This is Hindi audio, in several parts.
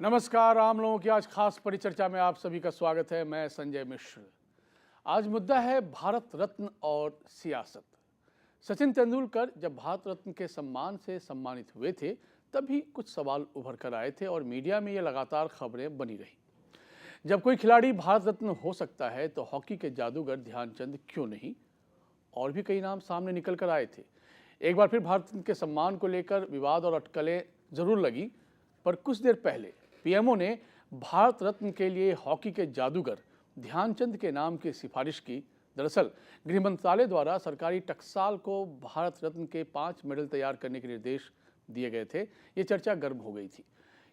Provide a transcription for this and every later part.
नमस्कार, आम लोगों की आज खास परिचर्चा में आप सभी का स्वागत है। मैं संजय मिश्र। आज मुद्दा है भारत रत्न और सियासत। सचिन तेंदुलकर जब भारत रत्न के सम्मान से सम्मानित हुए थे तभी कुछ सवाल उभर कर आए थे और मीडिया में ये लगातार खबरें बनी रही। जब कोई खिलाड़ी भारत रत्न हो सकता है तो हॉकी के जादूगर ध्यानचंद क्यों नहीं? और भी कई नाम सामने निकल कर आए थे। एक बार फिर भारत रत्न के सम्मान को लेकर विवाद और अटकलें जरूर लगी, पर कुछ देर पहले पीएमओ ने भारत रत्न के लिए हॉकी के जादूगर ध्यानचंद के नाम की सिफारिश की। दरअसल गृह मंत्रालय द्वारा सरकारी टकसाल को भारत रत्न के 5 मेडल तैयार करने के निर्देश दिए गए थे। ये चर्चा गर्म हो गई थी।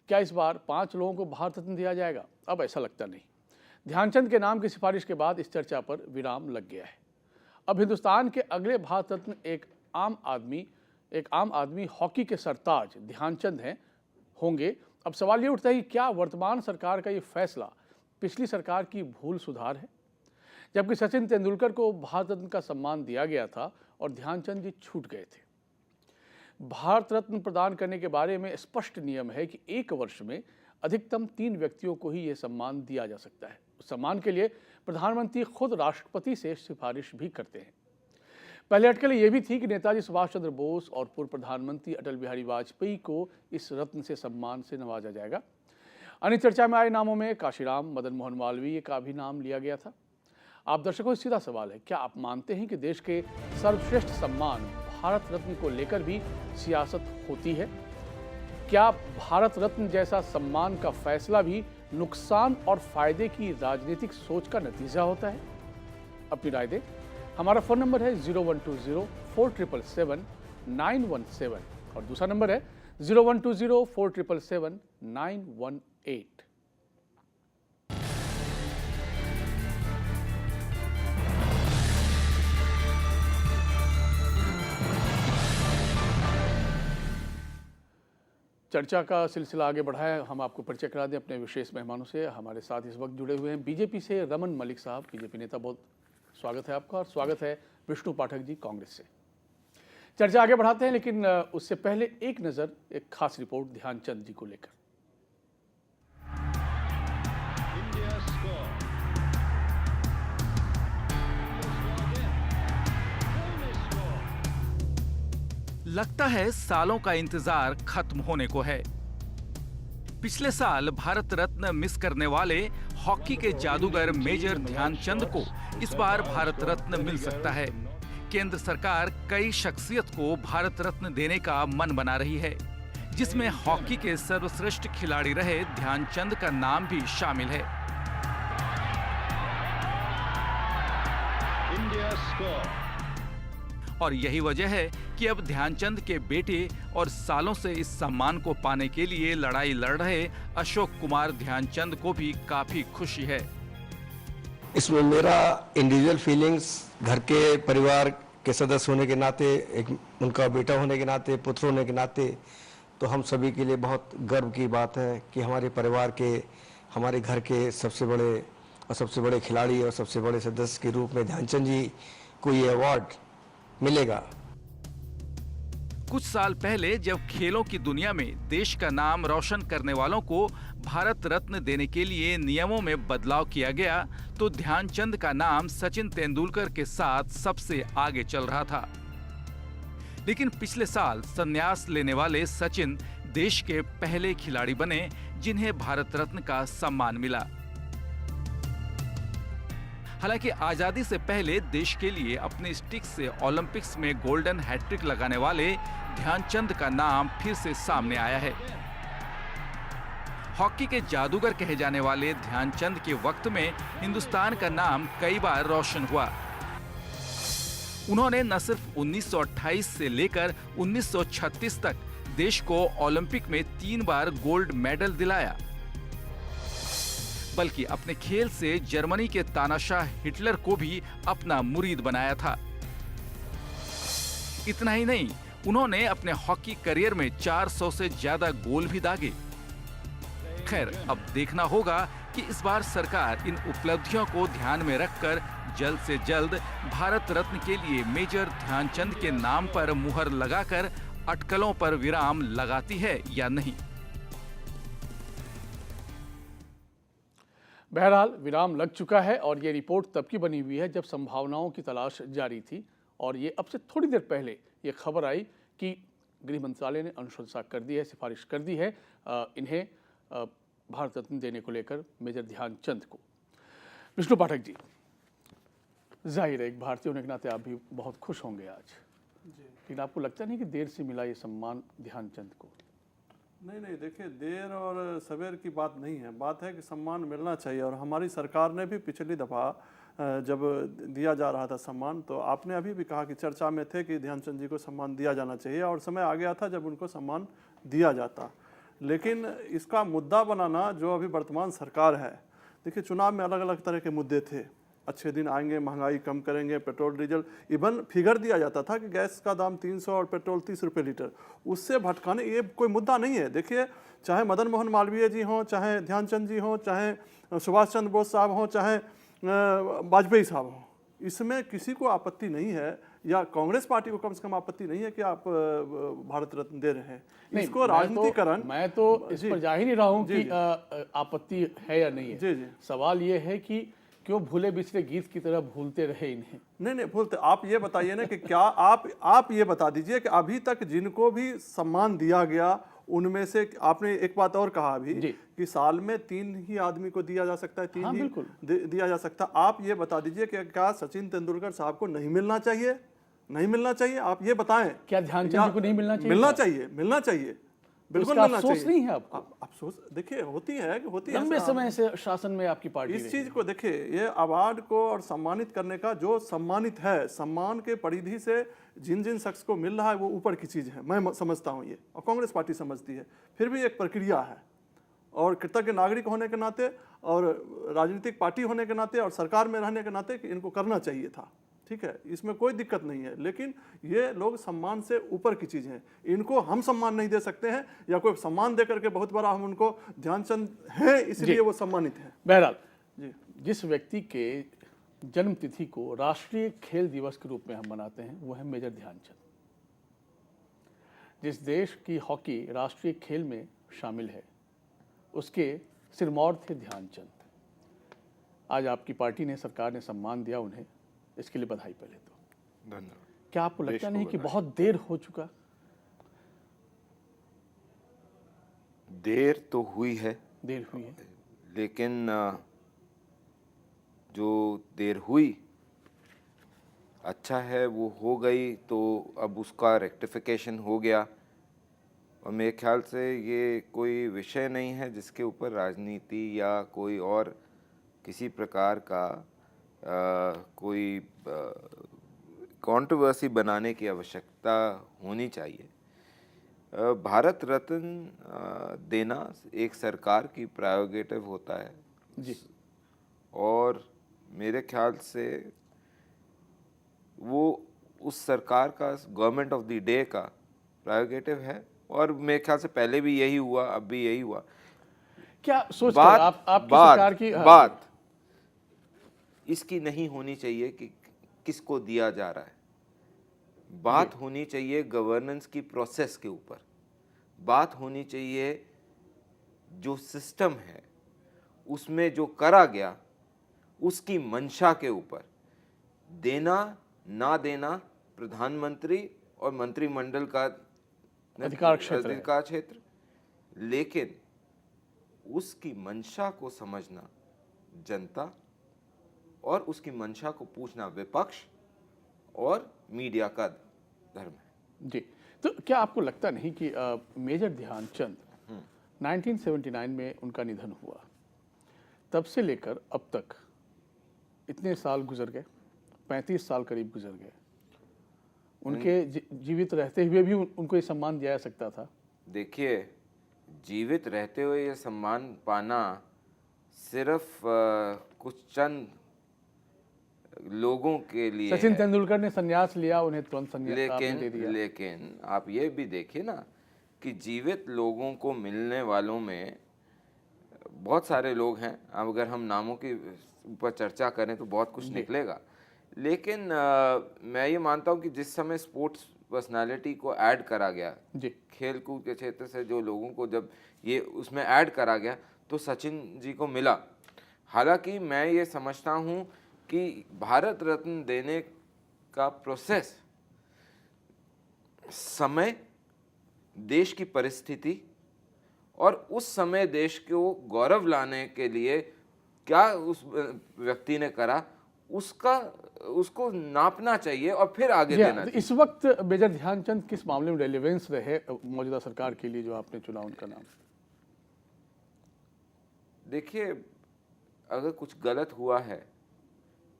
क्या इस बार 5 लोगों को भारत रत्न दिया जाएगा? अब ऐसा लगता नहीं। ध्यानचंद के नाम की सिफारिश के बाद इस चर्चा पर विराम लग गया है। अब हिंदुस्तान के अगले भारत रत्न एक आम आदमी हॉकी के सरताज ध्यानचंद होंगे। अब सवाल ये उठता है कि क्या वर्तमान सरकार का ये फैसला पिछली सरकार की भूल सुधार है? जबकि सचिन तेंदुलकर को भारत रत्न का सम्मान दिया गया था और ध्यानचंद जी छूट गए थे। भारत रत्न प्रदान करने के बारे में स्पष्ट नियम है कि 1 वर्ष में अधिकतम 3 व्यक्तियों को ही यह सम्मान दिया जा सकता है। उस सम्मान के लिए प्रधानमंत्री खुद राष्ट्रपति से सिफारिश भी करते हैं। पहले अटकल ये भी थी कि नेताजी सुभाष चंद्र बोस और पूर्व प्रधानमंत्री अटल बिहारी वाजपेयी को इस रत्न से सम्मान से नवाजा जाएगा। अन्य चर्चा में आए नामों में काशीराम, मदन मोहन मालवीय का भी नाम लिया गया था। आप दर्शकों से सीधा सवाल है, क्या आप मानते हैं कि देश के सर्वश्रेष्ठ सम्मान भारत रत्न को लेकर भी सियासत होती है? क्या भारत रत्न जैसा सम्मान का फैसला भी नुकसान और फायदे की राजनीतिक सोच का नतीजा होता है? अपनी राय दें। हमारा फोन नंबर है 0120-4777-917 और दूसरा नंबर है 0120-4777-918। चर्चा का सिलसिला आगे बढ़ा है। हम आपको परिचय करा दें अपने विशेष मेहमानों से। हमारे साथ इस वक्त जुड़े हुए हैं बीजेपी से रमन मलिक साहब, बीजेपी नेता। बहुत स्वागत है आपका। और स्वागत है विष्णु पाठक जी, कांग्रेस से। चर्चा आगे बढ़ाते हैं, लेकिन उससे पहले एक नज़र एक खास रिपोर्ट ध्यानचंद जी को लेकर। लगता है सालों का इंतजार खत्म होने को है। पिछले साल भारत रत्न मिस करने वाले हॉकी के जादूगर मेजर ध्यानचंद को इस बार भारत रत्न मिल सकता है। केंद्र सरकार कई शख्सियत को भारत रत्न देने का मन बना रही है, जिसमें हॉकी के सर्वश्रेष्ठ खिलाड़ी रहे ध्यानचंद का नाम भी शामिल है। और यही वजह है कि अब ध्यानचंद के बेटे और सालों से इस सम्मान को पाने के लिए लड़ाई लड़ रहे अशोक कुमार ध्यानचंद को भी काफी खुशी है। इसमें मेरा इंडिविजुअल फीलिंग्स, घर के परिवार के सदस्य होने के नाते, एक उनका बेटा होने के नाते, पुत्र होने के नाते, तो हम सभी के लिए बहुत गर्व की बात है कि हमारे परिवार के, हमारे घर के सबसे बड़े खिलाड़ी और सबसे बड़े सदस्य के रूप में ध्यानचंद जी को ये अवार्ड मिलेगा। कुछ साल पहले जब खेलों की दुनिया में देश का नाम रोशन करने वालों को भारत रत्न देने के लिए नियमों में बदलाव किया गया, तो ध्यानचंद का नाम सचिन तेंदुलकर के साथ सबसे आगे चल रहा था। लेकिन पिछले साल संन्यास लेने वाले सचिन देश के पहले खिलाड़ी बने जिन्हें भारत रत्न का सम्मान मिला। हालांकि आजादी से पहले देश के लिए अपने स्टिक से ओलंपिक्स में गोल्डन हैट्रिक लगाने वाले ध्यानचंद का नाम फिर से सामने आया है। हॉकी के जादूगर कहे जाने वाले ध्यानचंद के वक्त में हिंदुस्तान का नाम कई बार रोशन हुआ। उन्होंने न सिर्फ 1928 से लेकर 1936 तक देश को ओलंपिक में 3 बार गोल्ड मेडल दिलाया, बल्कि अपने खेल से जर्मनी के तानाशाह हिटलर को भी अपना मुरीद बनाया था। इतना ही नहीं, उन्होंने अपने हॉकी करियर में 400 से ज्यादा गोल भी दागे। खैर, अब देखना होगा कि इस बार सरकार इन उपलब्धियों को ध्यान में रखकर जल्द से जल्द भारत रत्न के लिए मेजर ध्यानचंद के नाम पर मुहर लगाकर अटकलों पर विराम लगाती है या नहीं। बहरहाल विराम लग चुका है और ये रिपोर्ट तब की बनी हुई है जब संभावनाओं की तलाश जारी थी और ये अब से थोड़ी देर पहले ये खबर आई कि गृह मंत्रालय ने अनुशंसा कर दी है, सिफारिश कर दी है इन्हें भारत रत्न देने को लेकर मेजर ध्यानचंद को। विष्णु पाठक जी, जाहिर है एक भारतीय होने के नाते आप भी बहुत खुश होंगे आज, लेकिन आपको लगता नहीं कि देर से मिला ये सम्मान ध्यानचंद को? नहीं, देखिए देर और सवेर की बात नहीं है, बात है कि सम्मान मिलना चाहिए। और हमारी सरकार ने भी पिछली दफ़ा जब दिया जा रहा था सम्मान, तो आपने अभी भी कहा कि चर्चा में थे कि ध्यानचंद जी को सम्मान दिया जाना चाहिए और समय आ गया था जब उनको सम्मान दिया जाता। लेकिन इसका मुद्दा बनाना जो अभी वर्तमान सरकार है, देखिए चुनाव में अलग अलग तरह के मुद्दे थे, अच्छे दिन आएंगे, महंगाई कम करेंगे, पेट्रोल डीजल, इवन फिगर दिया जाता था कि गैस का दाम 300 और पेट्रोल 30 रुपये लीटर, उससे भटकाने ये कोई मुद्दा नहीं है। देखिए चाहे मदन मोहन मालवीय जी हों, चाहे ध्यानचंद जी हों, चाहे सुभाष चंद्र बोस साहब हों, चाहे वाजपेयी साहब हों, इसमें किसी को आपत्ति नहीं है, या कांग्रेस पार्टी को कम से कम आपत्ति नहीं है कि आप भारत रत्न दे रहे हैं। इसको राजनीतिकरण, मैं तो इस पर जा ही नहीं रहा हूँ कि आपत्ति है या नहीं है। जी। सवाल ये है कि क्यों भूले बिछड़े गीत की तरह भूलते रहे इन्हें? नहीं भूलते। आप ये बताइए ना कि क्या आप ये बता दीजिए कि अभी तक जिनको भी सम्मान दिया गया उनमें से, आपने एक बात और कहा अभी कि साल में 3 ही आदमी को दिया जा सकता है, 3 ही दिया जा सकता। आप ये बता दीजिए कि क्या सचिन तेंदुलकर साहब को नहीं मिलना चाहिए? नहीं मिलना चाहिए, आप ये बताएं। क्या ध्यानचंद जी को नहीं मिलना चाहिए? मिलना चाहिए, बिल्कुल मिलना चाहिए। अफसोस नहीं है आपको? अफसोस देखिए होती है लंबे समय से शासन में आपकी पार्टी इस चीज को देखिए, ये अवार्ड को और सम्मानित करने का, जो सम्मानित है, सम्मान के परिधि से जिन जिन शख्स को मिल रहा है वो ऊपर की चीज है, मैं समझता हूँ ये, और कांग्रेस पार्टी समझती है। फिर भी एक प्रक्रिया है, और कृतज्ञ नागरिक होने के नाते और राजनीतिक पार्टी होने के नाते और सरकार में रहने के नाते कि इनको करना चाहिए था, ठीक है, इसमें कोई दिक्कत नहीं है। लेकिन ये लोग सम्मान से ऊपर की चीज़ हैं, इनको हम सम्मान नहीं दे सकते हैं, या कोई सम्मान दे करके बहुत बड़ा हम उनको ध्यानचंद हैं इसलिए वो सम्मानित हैं। बहरहाल जी, जिस व्यक्ति के जन्म तिथि को राष्ट्रीय खेल दिवस के रूप में हम मनाते हैं वो है मेजर ध्यानचंद। जिस देश की हॉकी राष्ट्रीय खेल में शामिल है उसके सिरमौर थे ध्यानचंद। आज आपकी पार्टी ने, सरकार ने सम्मान दिया उन्हें, इसके लिए बधाई। पहले तो धन्यवाद। क्या आपको लगता नहीं कि बहुत देर हो चुका? देर तो हुई है, लेकिन जो देर हुई अच्छा है, वो हो गई, तो अब उसका रेक्टिफिकेशन हो गया। और मेरे ख्याल से ये कोई विषय नहीं है जिसके ऊपर राजनीति या कोई और किसी प्रकार का कोई कंट्रोवर्सी बनाने की आवश्यकता होनी चाहिए। भारत रत्न देना एक सरकार की प्रेरोगेटिव होता है जी, और मेरे ख्याल से वो उस सरकार का, गवर्नमेंट ऑफ द डे का प्रेरोगेटिव है, और मेरे ख्याल से पहले भी यही हुआ, अब भी यही हुआ। क्या सोचते हैं आपकी सरकार की बात इसकी नहीं होनी चाहिए कि किसको दिया जा रहा है, बात होनी चाहिए गवर्नेंस की प्रोसेस के ऊपर, बात होनी चाहिए जो सिस्टम है उसमें जो करा गया उसकी मंशा के ऊपर। देना ना देना प्रधानमंत्री और मंत्रिमंडल का अधिकार क्षेत्र, लेकिन उसकी मंशा को समझना जनता और उसकी मंशा को पूछना विपक्ष और मीडिया का धर्म है। जी, तो क्या आपको लगता नहीं कि मेजर ध्यानचंद 1979 में उनका निधन हुआ, तब से लेकर अब तक इतने साल गुजर गए, 35 साल करीब गुजर गए, उनके जीवित रहते हुए भी उनको ये सम्मान दिया जा सकता था? देखिए, जीवित रहते हुए ये सम्मान पाना सिर्फ कुछ चंद लोगों के लिए, सचिन तेंदुलकर ने संन्यास लिया, उन्हें तुरंत संन्यास दे दिया। लेकिन आप ये भी देखिए ना कि जीवित लोगों को मिलने वालों में बहुत सारे लोग हैं। अब अगर हम नामों के ऊपर चर्चा करें तो बहुत कुछ निकलेगा, लेकिन मैं ये मानता हूँ कि जिस समय स्पोर्ट्स पर्सनालिटी को ऐड करा गया, खेल कूद के क्षेत्र से जो लोगों को जब ये उसमें ऐड करा गया, तो सचिन जी को मिला। हालांकि मैं ये समझता हूँ कि भारत रत्न देने का प्रोसेस समय, देश की परिस्थिति और उस समय देश को गौरव लाने के लिए क्या उस व्यक्ति ने करा, उसको नापना चाहिए और फिर आगे देना चाहिए। इस वक्त मेजर ध्यानचंद किस मामले में रेलेवेंस रहे मौजूदा सरकार के लिए जो आपने चुना उनका नाम? देखिए, अगर कुछ गलत हुआ है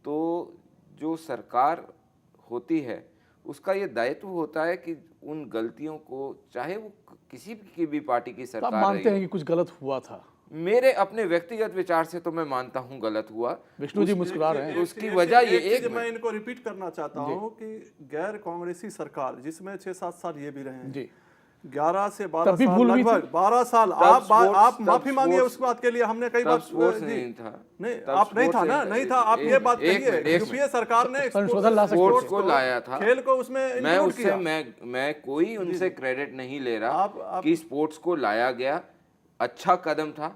तो जो सरकार होती है उसका ये दायित्व होता है कि उन गलतियों को, चाहे वो किसी की भी पार्टी की तो सरकार आप मानते रही हैं कि कुछ गलत हुआ था? मेरे अपने व्यक्तिगत विचार से तो मैं मानता हूँ गलत हुआ। विष्णु जी मुस्कुरा रहे हैं। उसकी वजह ये एक मैं इनको रिपीट करना चाहता हूँ कि गैर कांग्रेसी सरकार जिसमें 6-7 साल ये भी रहे हैं जी, 11 से 12 तब भी साल, भूल हुई लगभग थी। 12 साल आप माफी मांगिए उस बात के लिए। हमने कई बार स्पोर्ट्स जी, नहीं था, नहीं आप नहीं था ना, नहीं था। आप ये बात कहिए, यूपीए सरकार ने संशोधन ला सकते स्पोर्ट्स को लाया था, खेल को उसमें मैं include उससे किया। मैं कोई उनसे क्रेडिट नहीं ले रहा आप- कि स्पोर्ट्स को लाया गया, अच्छा कदम था,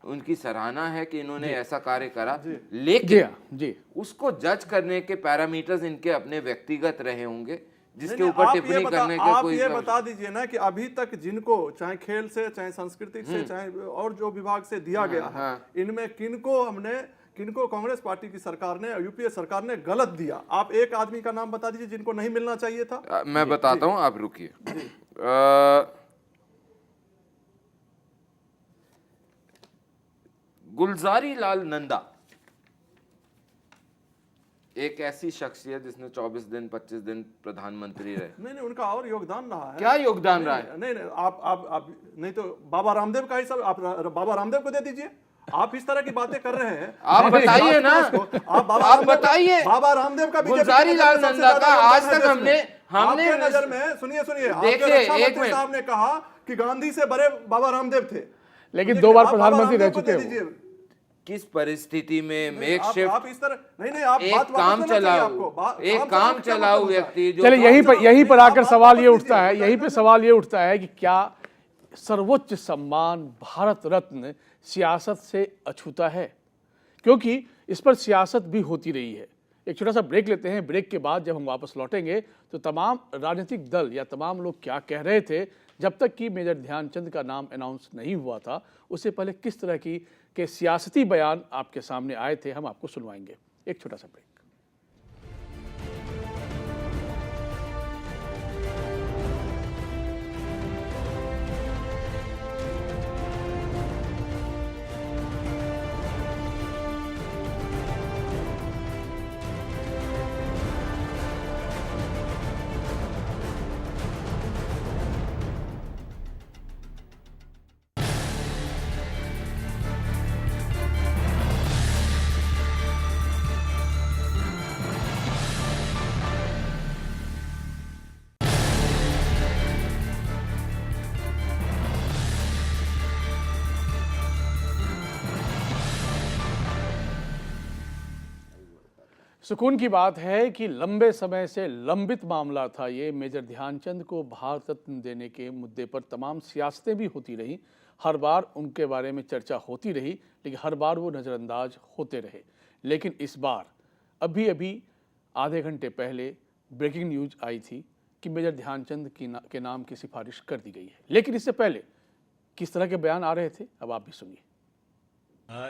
उनकी सराहना है कि इन्होंने ऐसा कार्य करा, जी लेकिन हाँ, जी उसको जज करने के पैरामीटर्स इनके अपने व्यक्तिगत रहे होंगे जिसके नहीं, ऊपर आप टिप्पणी करने का आप कोई ये बता दीजिए ना कि अभी तक जिनको चाहे खेल से, चाहे सांस्कृतिक से, चाहे और जो विभाग से दिया गया है, इनमें किनको कांग्रेस पार्टी की सरकार ने, यूपीए सरकार ने गलत दिया? आप एक आदमी का नाम बता दीजिए जिनको नहीं मिलना चाहिए था। मैं बताता हूं, आप रुकिए। गुलजारी लाल नंदा एक ऐसी शख्सियत जिसने 24 दिन 25 दिन प्रधानमंत्री रहे। नहीं, उनका और योगदान रहा है। क्या योगदान रहा है? नहीं, आप नहीं तो बाबा रामदेव का ही सब आप बाबा रामदेव को दे दीजिए। आप इस तरह की बातें कर रहे हैं। आप बताइए ना, आप बताइए। बाबा रामदेव का गुलजारी लाल नंदा का आज तक हमने आपके नजर में, सुनिए देखिए, एक मिनट, साहब ने कहा कि गांधी से बड़े बाबा रामदेव थे, लेकिन 2 बार प्रधानमंत्री रह चुके हैं। किस परिस्थिति में आप इस तरह नहीं, आप एक बात काम वापस लेना चाहिए चलाऊ, आपको। एक काम चलाऊ व्यक्ति जो चलिए यहीं पर आकर सवाल ये उठता है, यहीं पे सवाल ये उठता है कि क्या सर्वोच्च सम्मान भारत रत्न सियासत से अछूता है? क्योंकि इस पर सियासत भी होती रही है। एक छोटा सा ब्रेक लेते हैं। ब्रेक के बाद जब हम वापस लौटेंगे तो तमाम राजनीतिक दल या तमाम लोग क्या कह रहे थे जब तक कि मेजर ध्यानचंद का नाम अनाउंस नहीं हुआ था, उससे पहले किस तरह के सियासती बयान आपके सामने आए थे, हम आपको सुनवाएंगे। एक छोटा सा ब्रेक। सुकून की बात है कि लंबे समय से लंबित मामला था ये। मेजर ध्यानचंद को भारत रत्न देने के मुद्दे पर तमाम सियासतें भी होती रहीं, हर बार उनके बारे में चर्चा होती रही, लेकिन हर बार वो नज़रअंदाज होते रहे। लेकिन इस बार अभी आधे घंटे पहले ब्रेकिंग न्यूज आई थी कि मेजर ध्यानचंद के नाम की सिफारिश कर दी गई है। लेकिन इससे पहले किस तरह के बयान आ रहे थे, अब आप भी सुनिए।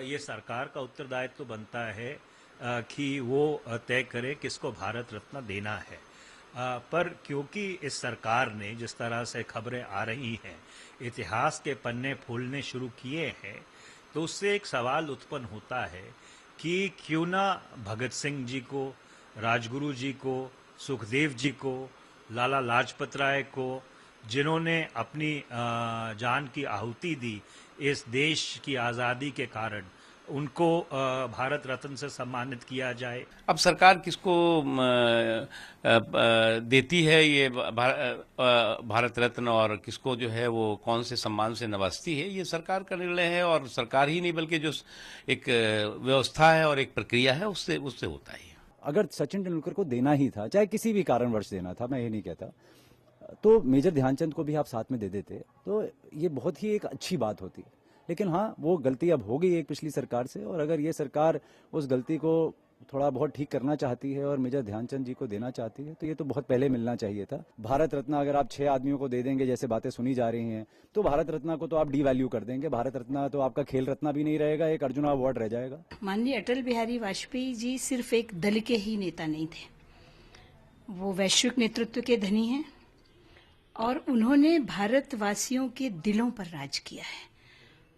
ये सरकार का उत्तरदायित्व तो बनता है कि वो तय करे किसको भारत रत्न देना है, पर क्योंकि इस सरकार ने जिस तरह से खबरें आ रही हैं, इतिहास के पन्ने फूलने शुरू किए हैं, तो उससे एक सवाल उत्पन्न होता है कि क्यों ना भगत सिंह जी को, राजगुरु जी को, सुखदेव जी को, लाला लाजपत राय को, जिन्होंने अपनी जान की आहुति दी इस देश की आज़ादी के कारण, उनको भारत रत्न से सम्मानित किया जाए। अब सरकार किसको देती है ये भारत रत्न और किसको जो है वो कौन से सम्मान से नवाजती है, ये सरकार का निर्णय है। और सरकार ही नहीं बल्कि जो एक व्यवस्था है और एक प्रक्रिया है उससे होता ही है। अगर सचिन तेंदुलकर को देना ही था, चाहे किसी भी कारणवश देना था, मैं ये नहीं कहता, तो मेजर ध्यानचंद को भी आप साथ में दे देते तो ये बहुत ही एक अच्छी बात होती। लेकिन हाँ, वो गलती अब हो गई एक पिछली सरकार से, और अगर ये सरकार उस गलती को थोड़ा बहुत ठीक करना चाहती है और मेजर ध्यानचंद जी को देना चाहती है, तो ये तो बहुत पहले मिलना चाहिए था। भारत रत्न अगर आप 6 आदमियों को दे देंगे, जैसे बातें सुनी जा रही हैं, तो भारत रत्न को तो आप डीवैल्यू कर देंगे। भारत रत्न तो आपका खेल रत्न भी नहीं रहेगा, एक अर्जुन अवार्ड रह जाएगा। माननीय अटल बिहारी वाजपेयी जी सिर्फ एक दल के ही नेता नहीं थे, वो वैश्विक नेतृत्व के धनी हैं और उन्होंने भारतवासियों के दिलों पर राज किया है।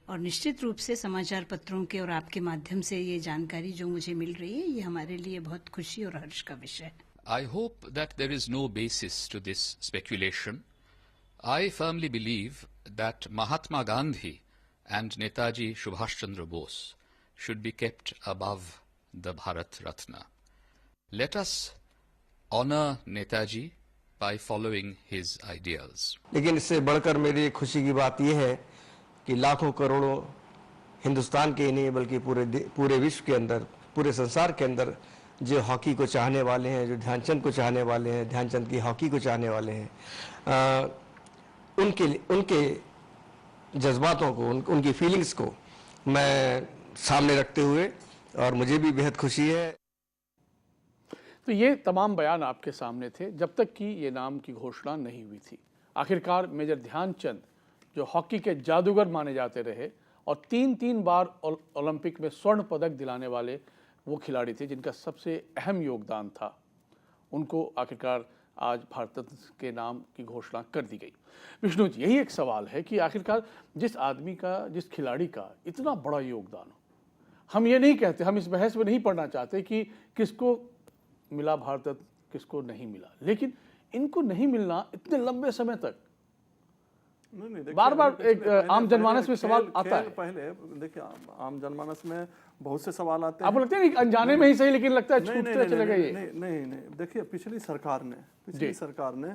और निश्चित रूप से समाचार पत्रों के और आपके माध्यम से ये जानकारी जो मुझे मिल रही है, ये हमारे लिए बहुत खुशी और हर्ष का विषय है। I hope that there is no basis to this speculation. I firmly believe that Mahatma Gandhi and Netaji Subhash Chandra Bose should be kept above the Bharat Ratna. Let us honor Netaji by following his ideals. लेकिन इससे बढ़कर मेरी खुशी की बात यह है कि लाखों करोड़ों हिंदुस्तान के ही नहीं बल्कि पूरे विश्व के अंदर, पूरे संसार के अंदर जो हॉकी को चाहने वाले हैं, जो ध्यानचंद को चाहने वाले हैं, ध्यानचंद की हॉकी को चाहने वाले हैं, उनके जज्बातों को, उनकी फीलिंग्स को मैं सामने रखते हुए, और मुझे भी बेहद खुशी है। तो ये तमाम बयान आपके सामने थे जब तक कि ये नाम की घोषणा नहीं हुई थी। आखिरकार मेजर ध्यानचंद, जो हॉकी के जादूगर माने जाते रहे और 3 बार ओलंपिक में स्वर्ण पदक दिलाने वाले वो खिलाड़ी थे जिनका सबसे अहम योगदान था, उनको आखिरकार आज भारत रत्न के नाम की घोषणा कर दी गई। विष्णु जी, यही एक सवाल है कि आखिरकार जिस आदमी का, जिस खिलाड़ी का इतना बड़ा योगदान हो, हम ये नहीं कहते, हम इस बहस में नहीं पढ़ना चाहते कि किसको मिला भारत रत्न, किसको नहीं मिला, लेकिन इनको नहीं मिलना इतने लंबे समय तक नहीं, बार बार एक आम जनमानस में सवाल आता है। पहले देखिए, आम जनमानस में बहुत से सवाल आते हैं। आपको लगता है कि अनजाने में ही सही, लेकिन लगता है छूटते चले गए। नहीं, देखिए पिछली सरकार ने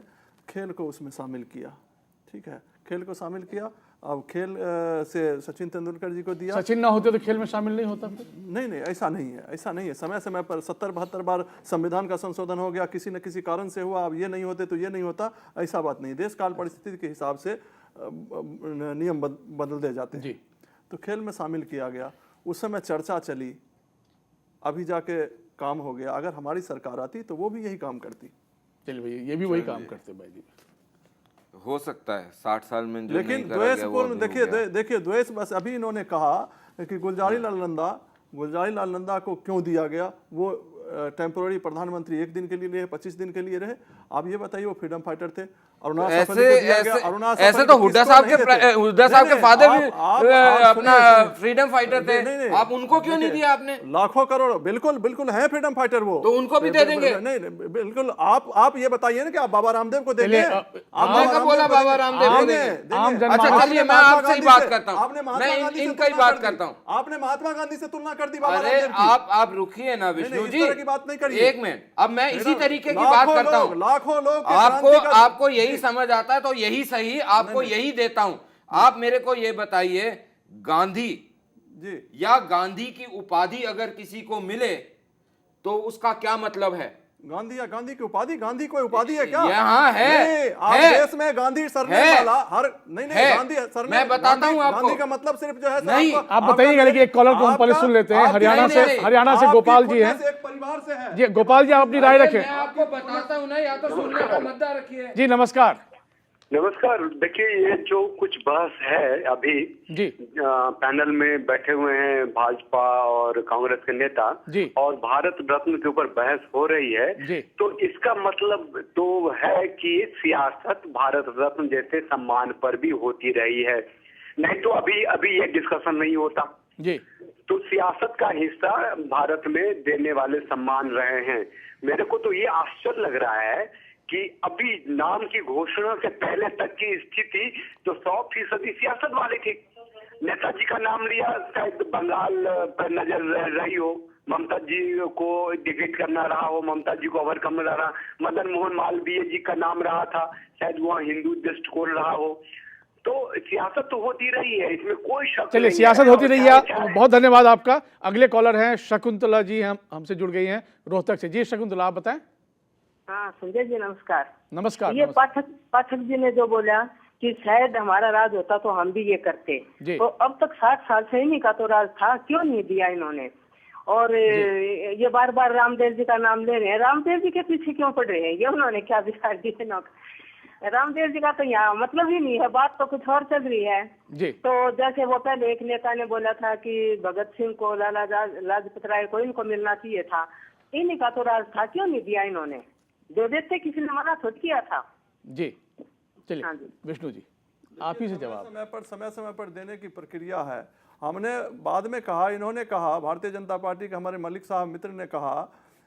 खेल को उसमें शामिल किया, ठीक है, खेल को शामिल किया। अब खेल से सचिन तेंदुलकर जी को दिया। सचिन ना होते तो खेल में शामिल नहीं होता। नहीं, ऐसा नहीं है। समय समय पर 70-72 बार संविधान का संशोधन हो गया, किसी न किसी कारण से हुआ। अब ये नहीं होते तो ये नहीं होता, ऐसा बात नहीं। देश काल परिस्थिति के हिसाब से नियम बदल दे जाते हैं। तो खेल में शामिल किया गया, उस समय चर्चा चली, अभी जाके काम हो गया। अगर हमारी सरकार आती तो वो भी यही काम करती। चलिए भैया, ये भी वही काम करते भाई जी। हो सकता है 60 साल में जो लेकिन द्वेषपूर्ण, देखिए द्वेष, बस अभी इन्होंने कहा कि गुलजारी लाल नंदा को क्यों दिया गया। वो टेम्पोररी प्रधानमंत्री 1 दिन के लिए रहे, 25 दिन के लिए रहे। आप ये बताइए, वो फ्रीडम फाइटर थे। ऐसे तो हुड्डा साहब के फादर भी अपना फ्रीडम फाइटर थे। आप उनको क्यों नहीं दिया आपने? लाखों करोड़, बिल्कुल है फ्रीडम फाइटर वो, तो उनको भी दे देंगे। नहीं, बिल्कुल। आप ये बताइए ना कि आप बाबा रामदेव को देंगे। आपने कब बोला बाबा रामदेव को देंगे? अच्छा चलिए, मैं आपसे ही बात करता हूँ, मैं इनका ही बात करता हूँ। आपने महात्मा गांधी से तुलना कर दी बाबा अरे रामदेव की। आप रुकिए ना विष्णु जी, की बात नहीं करिए। 1 मिनट, अब मैं इसी तरीके की बात करता हूँ। लाखों लोग, आपको यही समझ आता है तो यही सही, आपको यही देता हूं। आप मेरे को ये बताइए, गांधी जी या गांधी की उपाधि अगर किसी को मिले तो उसका क्या मतलब है? गांधी या गांधी की उपाधि, गांधी कोई उपाधि है क्या? यहाँ है, आप देश में गांधी सरनेम वाला हर नहीं गांधी सरनेम, मैं बताता हूँ आपको। गांधी का मतलब सिर्फ जो है नहीं, आप बताइएगा। लेकिन एक कॉलर को हम पहले सुन लेते हैं। हरियाणा से गोपाल जी हैं। एक परिवार से है जी गोपाल जी, आप अपनी राय रखें। मैं आपको बताता हूँ ना, या तो सुनने का मुद्दा रखिए। जी नमस्कार। देखिए, ये जो कुछ बहस है अभी जी पैनल में बैठे हुए हैं भाजपा और कांग्रेस के नेता जी, और भारत रत्न के ऊपर बहस हो रही है जी, तो इसका मतलब तो है कि सियासत भारत रत्न जैसे सम्मान पर भी होती रही है, नहीं तो अभी ये डिस्कशन नहीं होता जी। तो सियासत का हिस्सा भारत में देने वाले सम्मान रहे हैं। मेरे को तो ये आश्चर्य लग रहा है कि अभी नाम की घोषणा से पहले तक की स्थिति तो 100% सियासत वाली थी। नेताजी का नाम लिया, शायद बंगाल पर नजर रही हो, ममता जी को डिफीट करना रहा हो, ममता जी को ओवरकम रहा, मदन मोहन मालवीय जी का नाम रहा था, शायद वहाँ हिंदू दृष्टिकोण रहा हो। तो सियासत तो होती रही है, इसमें कोई शक नहीं। चलिए, सियासत होती रही है। बहुत धन्यवाद आपका। अगले कॉलर हैं शकुंतला जी, हमसे जुड़ गई हैं रोहतक से। जी शकुंतला, आप बताएं। हाँ संजय जी, नमस्कार। नमस्कार। ये पाठक जी ने जो बोला कि शायद हमारा राज होता तो हम भी ये करते। तो अब तक 60 साल से इन्हीं का तो राज था, क्यों नहीं दिया इन्होंने? और ये बार बार रामदेव जी का नाम ले रहे हैं, रामदेव जी के पीछे क्यों पड़ रहे हैं? ये उन्होंने क्या बिगाड़ दिया? रामदेव जी का तो यहाँ मतलब ही नहीं है, बात तो कुछ और चल रही है जी। तो जैसे वो पहले एक नेता ने बोला था कि भगत सिंह को, लाला लाजपत राय को इनको मिलना चाहिए था, इन्हीं का तो राज था, क्यों नहीं दिया इन्होंने? दे देते, किसी ने मना थोड़ी किया था। जी चलिए विष्णु जी आप ही से जवाब। समय समय पर देने की प्रक्रिया है। हमने बाद में कहा, इन्होंने कहा, भारतीय जनता पार्टी के हमारे मलिक साहब मित्र ने कहा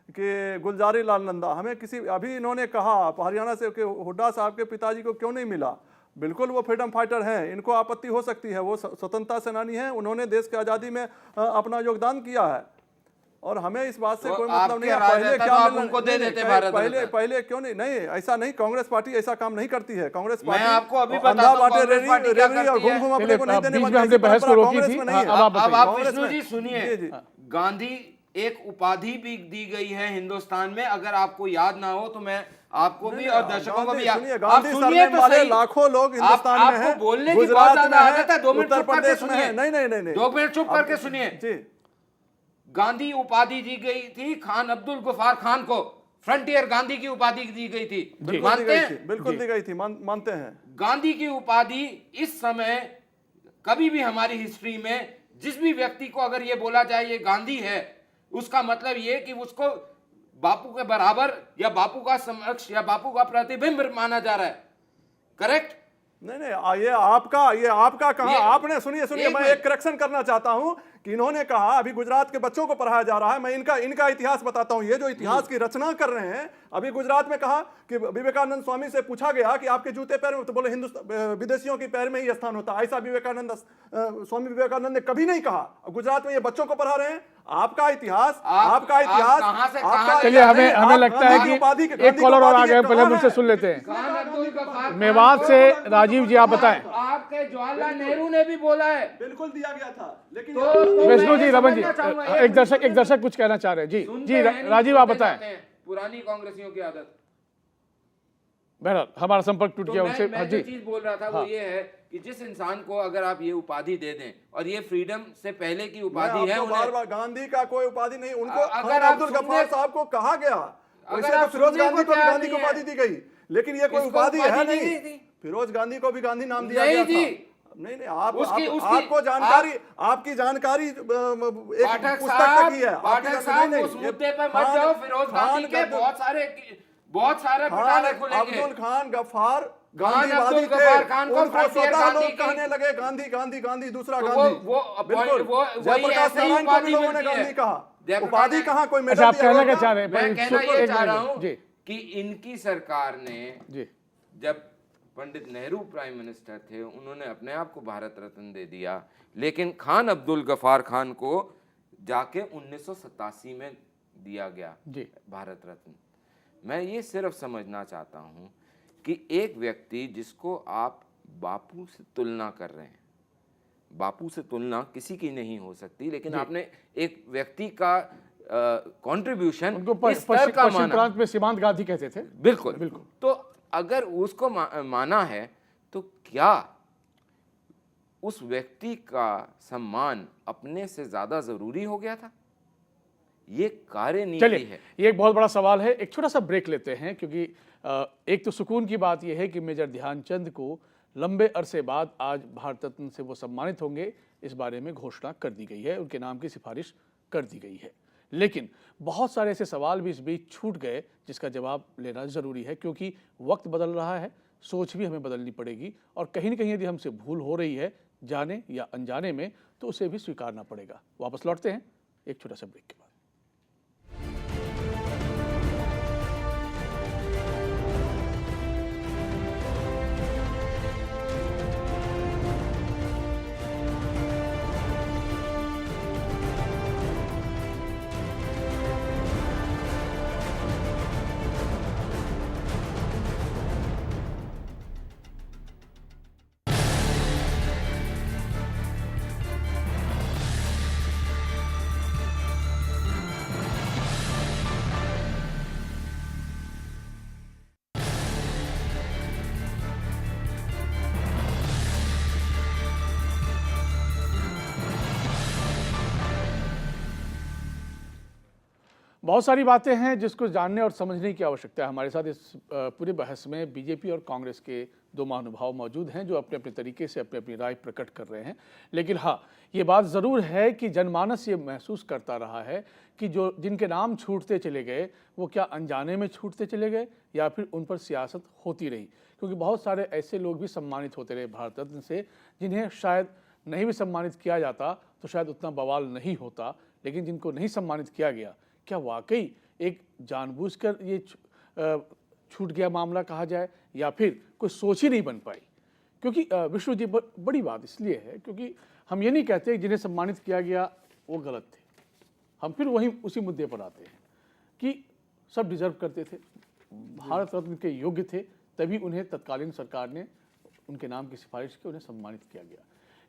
कि गुलजारी लाल नंदा हमें किसी, अभी इन्होंने कहा हरियाणा से कि हुड्डा साहब के पिताजी को क्यों नहीं मिला। बिल्कुल वो फ्रीडम फाइटर हैं, इनको आपत्ति हो सकती है, वो स्वतंत्रता सेनानी हैं, उन्होंने देश की आज़ादी में अपना योगदान किया है और हमें इस बात से कोई मतलब नहीं है। पहले क्या उनको दे देते भारत रत्न? पहले क्यों नहीं? नहीं, ऐसा नहीं, कांग्रेस पार्टी ऐसा काम नहीं करती है। कांग्रेस पार्टी मैं आपको अभी बताता हूं कांग्रेस पार्टी क्या करती है। अपने को नहीं देने वाली। अब आप विष्णु जी सुनिए, गांधी एक उपाधि भी दी गई है हिंदुस्तान में, अगर आपको याद ना हो तो मैं आपको भी और दर्शकों को भी आप सुनिए तो सही। लाखों लोग हिंदुस्तान में हैं, आपको बोलने की बहुत ज्यादा आदत है, 2 मिनट उत्तर चुप करके प्रदेश में सुनिए। है। नहीं 2 मिनट चुप करके सुनिए जी। गांधी उपाधि दी गई थी खान अब्दुल गफ्फार खान को, फ्रंटियर गांधी की उपाधि दी गई थी, मानते हैं? बिल्कुल दी गई थी, मानते हैं। गांधी की उपाधि इस समय कभी भी हमारी हिस्ट्री में जिस भी व्यक्ति को अगर ये बोला जाए ये गांधी है, उसका मतलब ये कि उसको बापू के बराबर या बापू का समकक्ष या बापू का प्रतिबिंब माना जा रहा है। करेक्ट? नहीं, ये आपका कहा आपने। सुनिए मैं एक करेक्शन करना चाहता हूं कि इन्होंने कहा अभी गुजरात के बच्चों को पढ़ाया जा रहा है। मैं इनका इतिहास बताता हूं। ये जो इतिहास की रचना कर रहे हैं, अभी गुजरात में कहा कि विवेकानंद स्वामी से पूछा गया कि आपके जूते पैर में, तो बोले विदेशियों के पैर में ही स्थान होता है। ऐसा स्वामी विवेकानंद ने कभी नहीं कहा। गुजरात में ये बच्चों को पढ़ा रहे हैं। आपका इतिहास चलिए, हमें लगता है कि एक कॉलर और आ गए, पहले मुझसे सुन लेते हैं। मेवात से राजीव जी आप बताएं। आपके जवाहरलाल नेहरू ने भी बोला है, बिल्कुल दिया गया था, लेकिन विष्णु जी, रमन जी, एक दर्शक कुछ कहना चाह रहे हैं। जी राजीव आप बताएं। पुरानी कांग्रेसियों की आदत। बहरहाल हमारा संपर्क टूट गया उनसे। मैं जो चीज बोल रहा था वो ये है कि जिस इंसान को अगर आप ये उपाधि दे दें, और ये फ्रीडम से पहले की उपाधि है, बार गांधी का कोई उपाधि नहीं, उनको अगर अब्दुल गफ्फार साहब को कहा गया, तो फिरोज गांधी को भी गांधी को उपाधि दी गई, लेकिन ये कोई उपाधि है नहीं। फिरोज गांधी को भी गांधी नाम दिया गया था। नहीं, आपको जानकारी, आपकी जानकारी एक पुस्तक तक ही है। पाठक साहब उस मुद्दे पर मत जाओ। फिरोज गांधी के बहुत सारे पिटारे खुलेंगे। अब्दुल खान गफ्फार गांधीवादी थे, उनको स्वतः लोग कहने लगे गांधी गांधी गांधी, दूसरा गांधी। बिल्कुल, जयप्रकाश नारायण को भी लोगों ने गांधी कहा। उपाधि कहाँ कोई मेडल? आप कहना क्या चाह रहे हैं? मैं कहना ये चाह रहा हूँ कि इनकी सरकार ने, जब पंडित नेहरू प्राइम मिनिस्टर थे, उन्होंने अपने आप को भारत रत्न दे दिया, लेकिन खान अब्दुल गफ्फार खान को जाके 1987 में दिया गया भारत रत्न। मैं ये सिर्फ समझना चाहता हूँ कि एक व्यक्ति जिसको आप बापू से तुलना कर रहे हैं, बापू से तुलना किसी की नहीं हो सकती, लेकिन आपने एक व्यक्ति का कंट्रीब्यूशन इस स्तर का माना। प्रांत में सीमांत गांधी कहते थे। बिल्कुल। तो अगर उसको माना है, तो क्या उस व्यक्ति का सम्मान अपने से ज्यादा जरूरी हो गया था? ये कार्यनीति है। ये एक बहुत बड़ा सवाल है। एक छोटा सा ब्रेक लेते हैं, क्योंकि एक तो सुकून की बात यह है कि मेजर ध्यानचंद को लंबे अरसे बाद आज भारत रत्न से वो सम्मानित होंगे, इस बारे में घोषणा कर दी गई है, उनके नाम की सिफारिश कर दी गई है। लेकिन बहुत सारे ऐसे सवाल भी इस बीच छूट गए जिसका जवाब लेना ज़रूरी है, क्योंकि वक्त बदल रहा है, सोच भी हमें बदलनी पड़ेगी, और कहीं न कहीं यदि हमसे भूल हो रही है जाने या अनजाने में, तो उसे भी स्वीकारना पड़ेगा। वापस लौटते हैं एक छोटा सा ब्रेक के बाद। बहुत सारी बातें हैं जिसको जानने और समझने की आवश्यकता है। हमारे साथ इस पूरे बहस में बीजेपी और कांग्रेस के दो महानुभाव मौजूद हैं जो अपने अपने तरीके से अपनी अपनी राय प्रकट कर रहे हैं। लेकिन हाँ, ये बात ज़रूर है कि जनमानस ये महसूस करता रहा है कि जो जिनके नाम छूटते चले गए वो क्या अनजाने में छूटते चले गए या फिर उन पर सियासत होती रही, क्योंकि बहुत सारे ऐसे लोग भी सम्मानित होते रहे भारत रत्न से जिन्हें शायद नहीं भी सम्मानित किया जाता तो शायद उतना बवाल नहीं होता। लेकिन जिनको नहीं सम्मानित किया गया, क्या वाकई एक जानबूझकर ये छूट गया मामला कहा जाए या फिर कोई सोच ही नहीं बन पाई? क्योंकि विष्णु जी बड़ी बात इसलिए है क्योंकि हम ये नहीं कहते जिन्हें सम्मानित किया गया वो गलत थे। हम फिर वहीं उसी मुद्दे पर आते हैं कि सब डिजर्व करते थे, भारत रत्न के योग्य थे, तभी उन्हें तत्कालीन सरकार ने उनके नाम की सिफारिश की, उन्हें सम्मानित किया गया।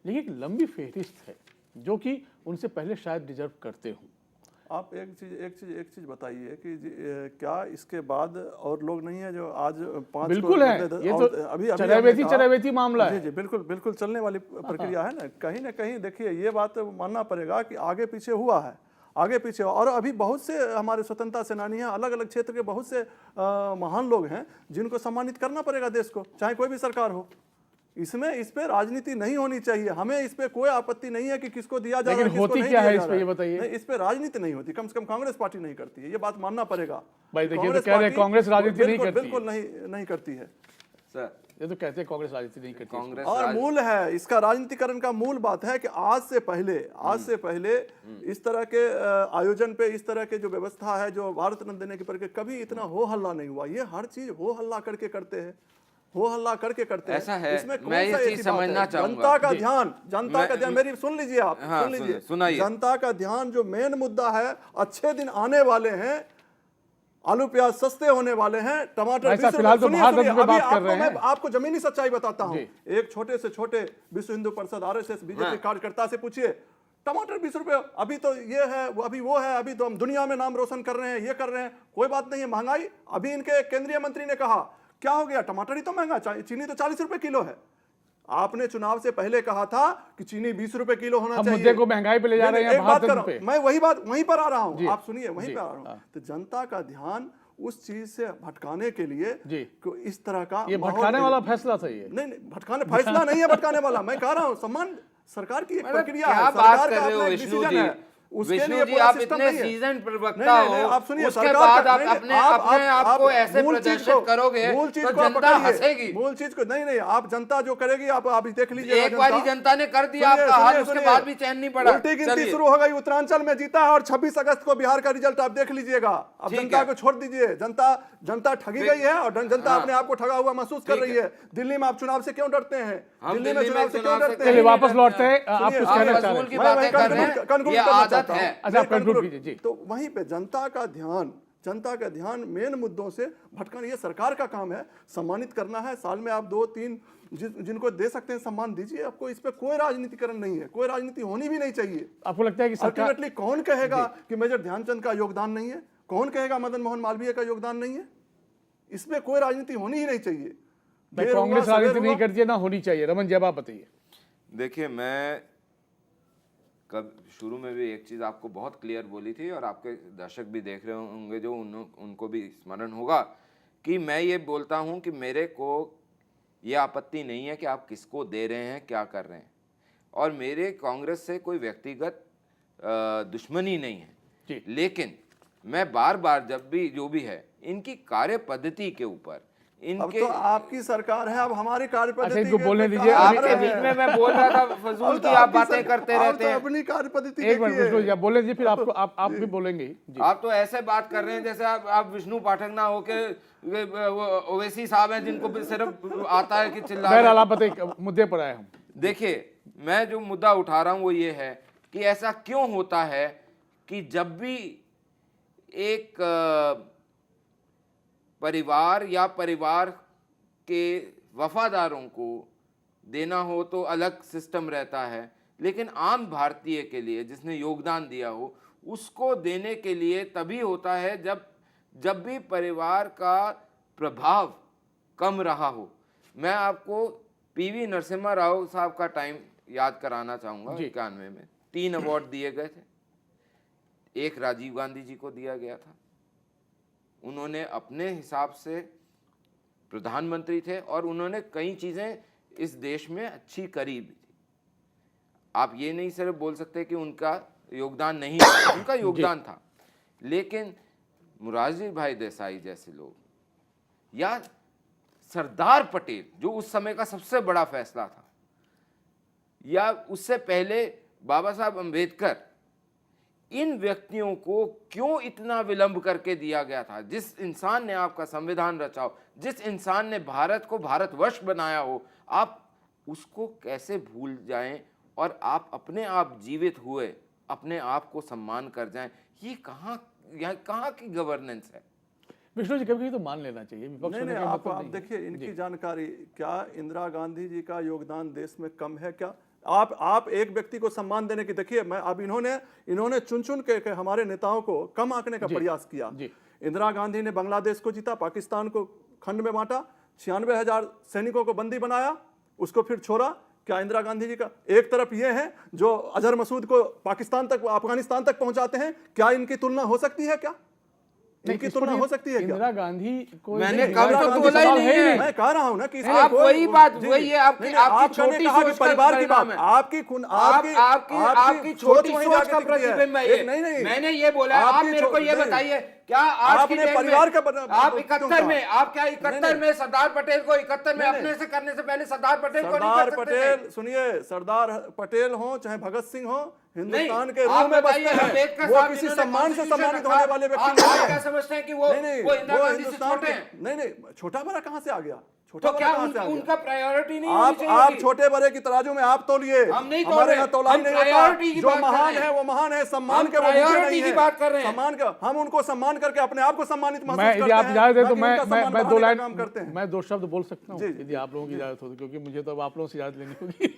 लेकिन एक लंबी फहरिस्त है जो कि उनसे पहले शायद डिजर्व करते हों। आप एक चीज बताइए कि क्या इसके बाद और लोग नहीं है जो आज 5 बिल्कुल है, ये तो अभी चरैवेती मामला है। जी बिल्कुल चलने वाली प्रक्रिया है ना कहीं देखिए ये बात मानना पड़ेगा कि आगे पीछे हुआ है, आगे पीछे। और अभी बहुत से हमारे स्वतंत्रता सेनानी हैं, अलग अलग क्षेत्र के बहुत से महान लोग हैं जिनको सम्मानित करना पड़ेगा देश को, चाहे कोई भी सरकार हो। इसमें इस पे राजनीति नहीं होनी चाहिए, हमें इस पे कोई आपत्ति नहीं है कि किसको दिया जा रहा है, होती क्या है इस पे ये बताइए। इस पे राजनीति नहीं होती, कम से कम कांग्रेस पार्टी नहीं करती है, ये बात मानना पड़ेगा। भाई देखिए तो कह रहे हैं कांग्रेस राजनीति नहीं करती, बिल्कुल नहीं करती है सर। ये तो कहते हैं कांग्रेस राजनीति नहीं करती। कांग्रेस और मूल है इसका, राजनीतिकरण का मूल बात है कि आज से पहले इस तरह के आयोजन पे, इस तरह के जो व्यवस्था है जो भारत रत्न देने की प्रक्रिया, कभी इतना हो हल्ला नहीं हुआ। ये हर चीज हो हल्ला करके करते हैं, हो हल्ला करके करते हैं। ऐसा है, इसमें मैं ये चीज समझना चाहूंगा। जनता का ध्यान मेरी सुन लीजिए आप, सुन लीजिए, सुनाइए। जनता का ध्यान जो मेन मुद्दा है, अच्छे दिन आने वाले हैं, आलू प्याज सस्ते होने वाले हैं, टमाटर फिलहाल तो भारत रत्न पे बात कर रहे हैं। मैं आपको जमीनी सच्चाई बताता हूं। एक छोटे से छोटे विश्व हिंदू परिषद आरएसएस बीजेपी कार्यकर्ता से पूछिए, टमाटर 20 रुपए, अभी तो ये है, अभी वो है, अभी तो हम दुनिया में नाम रोशन कर रहे हैं, ये कर रहे हैं, कोई बात नहीं है। महंगाई, अभी इनके केंद्रीय मंत्री ने कहा क्या हो गया, टमाटर ही तो महंगा, चीनी तो 40 रुपए किलो है। आपने चुनाव से पहले कहा था कि चीनी 20 रुपए किलो होना चाहिए। मुद्दे को महंगाई पे ले जा रहे हैं, बात कर रहा हूं मैं, वही बात वहीं पर आ रहा हूं, आप सुनिए, वहीं पर आ रहा हूं। तो जनता का ध्यान उस चीज से भटकाने के लिए इस तरह का, ये भटकाने वाला फैसला था। ये नहीं, भटकाने फैसला नहीं है, भटकाने वाला। मैं कह रहा हूं सम्मान सरकार की एक प्रक्रिया है, क्या बात कर रहे हो विष्णु जी? विष्णु जी, आप इतने सीजन प्रवक्ता हो, आप सुनिए, उसके बाद आप अपने आप को ऐसे प्रदर्शित करोगे तो जनता हंसेगी। मूल चीज को नहीं, आप जनता जो करेगी आप देख लीजिए। एक बारी जनता ने कर दिया आपका हाल, उसके बाद भी चैन नहीं पड़ा। उल्टी गिनती शुरू हो गई, उत्तरांचल में जीता है और 26 अगस्त को बिहार का रिजल्ट आप देख लीजिएगा। अब जनता को छोड़ दीजिए, जनता ठगी गई है और जनता अपने आप को ठगा हुआ महसूस कर रही है। दिल्ली में आप चुनाव से क्यों डरते हैं? दिल्ली में चुनाव से क्यों डरते हैं? वापस लौटते हैं, आप कुछ कहना चाह रहे हैं। तो वहीं पे जनता का ध्यान मेन मुद्दों से भटकाना, ये सरकार का काम है। सम्मानित करना है, साल में आप 2-3 जिनको दे सकते हैं सम्मान दीजिए। आपको इस पे कोई राजनीतिकरण नहीं है, कोई राजनीति होनी भी नहीं चाहिए। आपको लगता है कि अल्टीमेटली कौन कहेगा कि मेजर ध्यानचंद का योगदान नहीं है? कौन कहेगा मदन मोहन मालवीय का योगदान नहीं है? इसमें कोई राजनीति होनी ही नहीं चाहिए। कांग्रेस राजनीति नहीं करती है, ना होनी चाहिए। रमन जब आप बताइए। देखिए, मैं कब शुरू में भी एक चीज़ आपको बहुत क्लियर बोली थी और आपके दर्शक भी देख रहे होंगे जो उनको भी स्मरण होगा कि मैं ये बोलता हूँ कि मेरे को ये आपत्ति नहीं है कि आप किसको दे रहे हैं, क्या कर रहे हैं, और मेरे कांग्रेस से कोई व्यक्तिगत दुश्मनी नहीं है। लेकिन मैं बार बार जब भी जो भी है इनकी कार्य पद्धति के ऊपर, अब तो आपकी सरकार है, अब हमारी कार्य पद्धति इनको बोलने दीजिए। आपके बीच में मैं बोल रहा था, फजूल की आप बातें करते रहते हैं। अपनी कार्य पद्धति एक मिनट बोलने दीजिए, फिर आपको आप भी बोलेंगे। आप तो ऐसे बात कर रहे हैं जैसे आप विष्णु पाठक ना होके ओवैसी साहब हैं जिनको सिर्फ आता है कि चिल्ला। आप बताइए, मुद्दे पर आए हम। देखिए, मैं जो मुद्दा उठा रहा हूं वो ये है कि ऐसा क्यों होता है कि जब भी एक परिवार या परिवार के वफादारों को देना हो तो अलग सिस्टम रहता है, लेकिन आम भारतीय के लिए जिसने योगदान दिया हो उसको देने के लिए तभी होता है जब भी परिवार का प्रभाव कम रहा हो। मैं आपको पीवी नरसिम्हा राव साहब का टाइम याद कराना चाहूँगा। 91 में 3 अवार्ड दिए गए थे। एक राजीव गांधी जी को दिया गया था। उन्होंने अपने हिसाब से प्रधानमंत्री थे और उन्होंने कई चीज़ें इस देश में अच्छी करी भी थी। आप ये नहीं सिर्फ बोल सकते कि उनका योगदान नहीं था, उनका योगदान था, लेकिन मोरारजी भाई देसाई जैसे लोग या सरदार पटेल जो उस समय का सबसे बड़ा फैसला था, या उससे पहले बाबा साहब अंबेडकर, इन व्यक्तियों को क्यों इतना विलंब करके दिया गया था? जिस इंसान ने आपका संविधान रचा हो, जिस इंसान ने भारत को भारतवर्ष बनाया हो, आप उसको कैसे भूल जाएं और आप अपने आप जीवित हुए अपने आप को सम्मान कर जाएं? ये कहाँ की गवर्नेंस है? विष्णु जी, कभी तो मान लेना चाहिए विपक्ष नहीं, होने का आप मतलब नहीं देखिए है। इनकी जी। जानकारी, क्या इंदिरा गांधी जी का योगदान देश में कम है क्या? आप एक व्यक्ति को सम्मान देने की, देखिए मैं अब इन्होंने चुन चुन के हमारे नेताओं को कम आंकने का प्रयास किया। इंदिरा गांधी ने बांग्लादेश को जीता, पाकिस्तान को खंड में बांटा, 96,000 सैनिकों को बंदी बनाया, उसको फिर छोड़ा। क्या इंदिरा गांधी जी का एक तरफ ये है जो अजहर मसूद को पाकिस्तान तक, अफगानिस्तान तक पहुंचाते हैं, क्या इनकी तुलना हो सकती है? क्या इनकी तुलना हो सकती है? इंदिरा गांधी को मैंने कब तो बोला ही नहीं है। मैं कह रहा हूं ना कि आप वही बात वही है, आपकी छोटी सोच परिवार की बात, आपकी छोटी सोच का प्रतिबिंब है ये। नहीं, मैंने ये बोला, आप मेरे को ये बताइए, क्या आज की डेट परिवार का में आप 71 में, आप क्या 71 में सरदार पटेल को 71 में अपने से करने से पहले सरदार पटेल को नहीं कर सकते थे? सुनिए, सरदार पटेल हो चाहे भगत सिंह हो, हिंदुस्तान के आप रूप में बसते बताइए, हैं, अम्बेडकर वो साहब किसी जिन्होंने सम्मान से Constitution सम्मानित रखा, होने वाले व्यक्ति आप नहीं है। क्या समझते हैं कि वो इंदिरा गांधी से छोटे हैं? नहीं, छोटा बड़ा कहां से आ गया? तो क्या उनका प्रायोरिटी नहीं होनी आप चाहिए? छोटे बड़े की तराजू में आप तोलिए, हम नहीं तोल हमारे रहे, यहाँ तोला हम नहीं प्रायोरिटी की होता। जो बात कर महान रहे हैं। है वो महान है, सम्मान हम के वो भूखे प्रायोरिटी नहीं की है। बात कर रहे हैं। सम्मान का हम उनको सम्मान करके अपने आप को सम्मानित महसूस मैं करते यदि आप हैं, इजाजत दें तो ना कि उनका सम्मान मैं बढ़ाने दो का लाइन, काम करते हैं। मैं 2 शब्द बोल सकता हूँ यदि आप लोगों की इजाजत हो, क्योंकि मुझे तो अब आप लोगों से इजाजत लेनी होगी।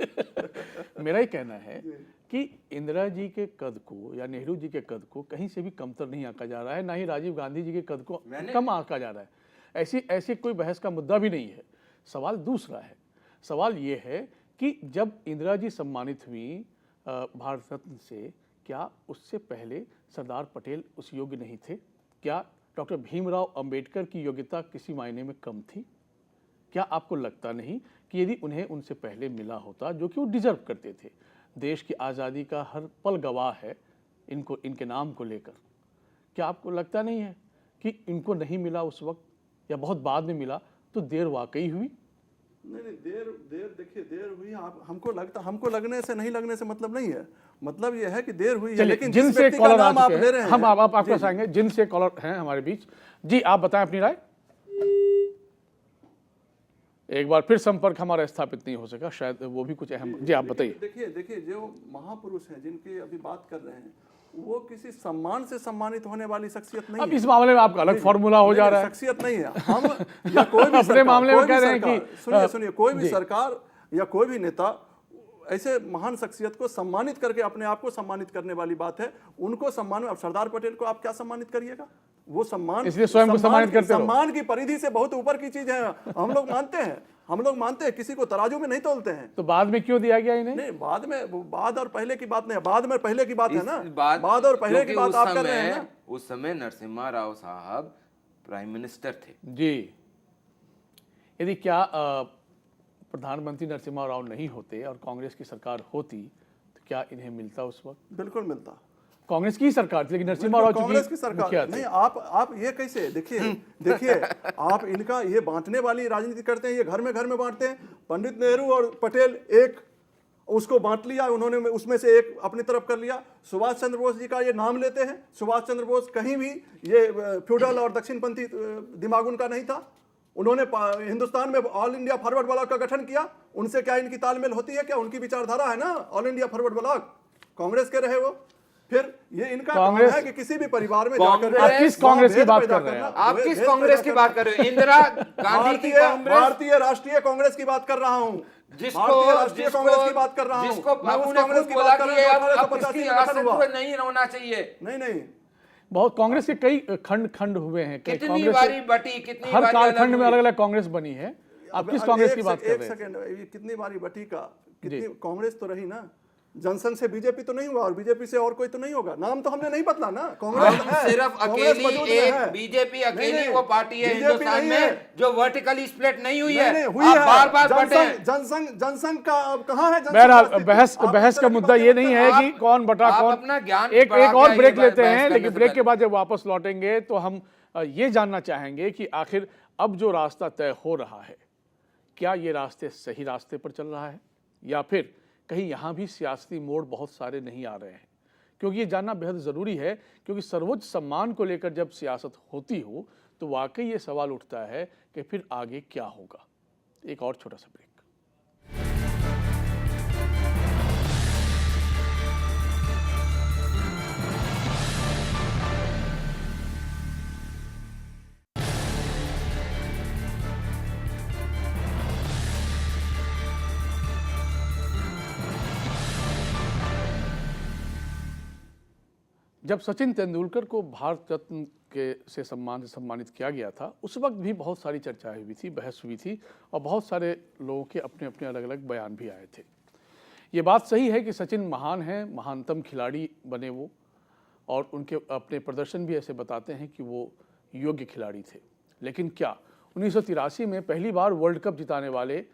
मेरा ही कहना है कि इंदिरा जी के कद को या नेहरू जी के कद को कहीं से भी कमतर नहीं आंका जा रहा है, ना ही राजीव गांधी जी के कद को कम आंका जा रहा है। ऐसी कोई बहस का मुद्दा भी नहीं है। सवाल दूसरा है। सवाल ये है कि जब इंदिरा जी सम्मानित हुई भारत रत्न से, क्या उससे पहले सरदार पटेल उस योग्य नहीं थे? क्या डॉक्टर भीमराव अंबेडकर की योग्यता किसी मायने में कम थी? क्या आपको लगता नहीं कि यदि उन्हें उनसे पहले मिला होता, जो कि वो डिजर्व करते थे, देश की आज़ादी का हर पल गवाह है इनके नाम को लेकर, क्या आपको लगता नहीं है कि इनको नहीं मिला उस वक्त या बहुत बाद में मिला तो देर वाकई हुई? नहीं, देर देखिए, देर हुई। आप हमको लगने से नहीं लगने से मतलब नहीं है, मतलब ये है कि देर हुई है। लेकिन जिस जिनसे व्यक्ति का कॉलर नाम आ आप चुके ले हैं, रहे हैं, हम आपको बताएंगे जिनसे कॉलर हैं हमारे बीच। जी, आप बताएं अपनी राय। एक बार फिर संपर्क हमारा स्थापित नहीं हो सका, शायद वो भी कुछ अहम। जी, आप बताइए। देखिए जो महापुरुष हैं जिनकी अभी बात कर रहे हैं, वो किसी सम्मान से सम्मानित होने वाली शख्सियत नहीं अब है। इस मामले में आपका अलग फॉर्मूला हो जा रहा है। शख्सियत नहीं है। हम या कोई भी अपने मामले में कह रहे हैं कि सुनिए, कोई भी सरकार या कोई भी नेता ऐसे महान शख्सियत को सम्मानित करके अपने आप को सम्मानित करने वाली बात है। उनको सम्मान, अब सरदार पटेल को आप क्या सम्मानित करिएगा? वो सम्मान, इसलिए स्वयं को सम्मानित करते रहो। सम्मान की परिधि से बहुत ऊपर की चीज है। हम लोग मानते हैं, किसी को तराजू में नहीं तोलते हैं। तो बाद में क्यों दिया गया इन्हें? नहीं, बाद और पहले की बात नहीं, बाद में पहले की बात है ना। बाद और पहले की बात आप कर रहे हैं ना। उस समय नरसिम्हा राव साहब प्राइम मिनिस्टर थे। जी, यदि क्या प्रधानमंत्री नरसिम्हा राव नहीं होते और कांग्रेस की सरकार होती तो क्या इन्हें मिलता उस वक्त? बिल्कुल मिलता। कांग्रेस की सरकार थी, लेकिन नरसिम्हा राव कांग्रेस की सरकार नहीं। आप ये कैसे, देखिए आप इनका ये बांटने वाली राजनीति करते हैं, ये घर में बांटते हैं। पंडित नेहरू और पटेल एक उसको बांट लिया उन्होंने, उसमें से एक अपनी तरफ कर लिया। सुभाष चंद्र बोस जी का ये नाम लेते हैं। सुभाष चंद्र बोस कहीं भी ये फ्यूडल और दक्षिणपंथी दिमाग उनका नहीं था। उन्होंने हिंदुस्तान में ऑल इंडिया फॉरवर्ड ब्लॉक का गठन किया। उनसे क्या इनकी तालमेल होती है? क्या उनकी विचारधारा है ना all India forward block? Congress के रहे वो। फिर ये इनका काम है कि किसी भी परिवार में जाकर आप किस कांग्रेस की बात कर रहे हैं? आप किस कांग्रेस की बात कर रहे हो? इंदिरा गांधी की कांग्रेस, भारतीय राष्ट्रीय कांग्रेस की बात कर रहा हूं। भारतीय राष्ट्रीय कांग्रेस की बात कर रहा हूं। जिसको मैं उस कांग्रेस की बोला बात कर कि रहा अब हूं। इसकी अस्तित्व नहीं होना चाहिए। नहीं, बहुत कांग्रेस के कई खंड हुए हैं। कितनी बारी बटी, कितनी हर बारी कालखंड में अलग अलग कांग्रेस बनी है। आप किस कांग्रेस की बात कर रहे हैं? एक सेकंड, कितनी बारी बटी का, कितनी कांग्रेस तो रही ना। जनसंघ से बीजेपी तो नहीं हुआ और बीजेपी से और कोई तो नहीं होगा। नाम तो हमने नहीं बदला ना, हम है, सिर्फ कांग्रेस मौजूद अकेली में एक है। बीजेपी अकेली नहीं, वो पार्टी है बीजेपी हिंदुस्तान नहीं में है। जो वर्टिकली स्प्लिट नहीं हुई नहीं, है। नहीं, हुई आप है। बार-बार बटे हैं। जनसंघ का अब कहाँ है? बहरहाल बहस का मुद्दा ये नहीं है कि कौन बटा आप कौन। अपना ज्ञान एक बढ़ा और के ब्रेक आइए लेते बहस हैं, करने लेकिन से ब्रेक के पहले। बाद जब वापस लौटेंगे तो हम ये जानना चाहेंगे कि आखिर अब जो रास्ता तय हो रहा है, क्या ये रास्ते सही रास्ते पर चल रहा है या फिर कहीं यहाँ भी सियासती मोड़ बहुत सारे नहीं आ रहे हैं। क्योंकि ये जानना बेहद ज़रूरी है, क्योंकि सर्वोच्च सम्मान को लेकर जब सियासत होती हो तो वाकई ये सवाल उठता है कि फिर आगे क्या होगा। एक और छोटा सा ब्रेक। जब सचिन तेंदुलकर को भारत रत्न के से सम्मानित किया गया था, उस वक्त भी बहुत सारी चर्चाएं हुई थी, बहस हुई थी और बहुत सारे लोगों के अपने अपने अलग अलग बयान भी आए थे। ये बात सही है कि सचिन महान हैं, महानतम खिलाड़ी बने वो, और उनके अपने प्रदर्शन भी ऐसे बताते हैं कि वो योग्य खिलाड़ी थे। लेकिन क्या 1983 में पहली बार वर्ल्ड कप जिताने वाले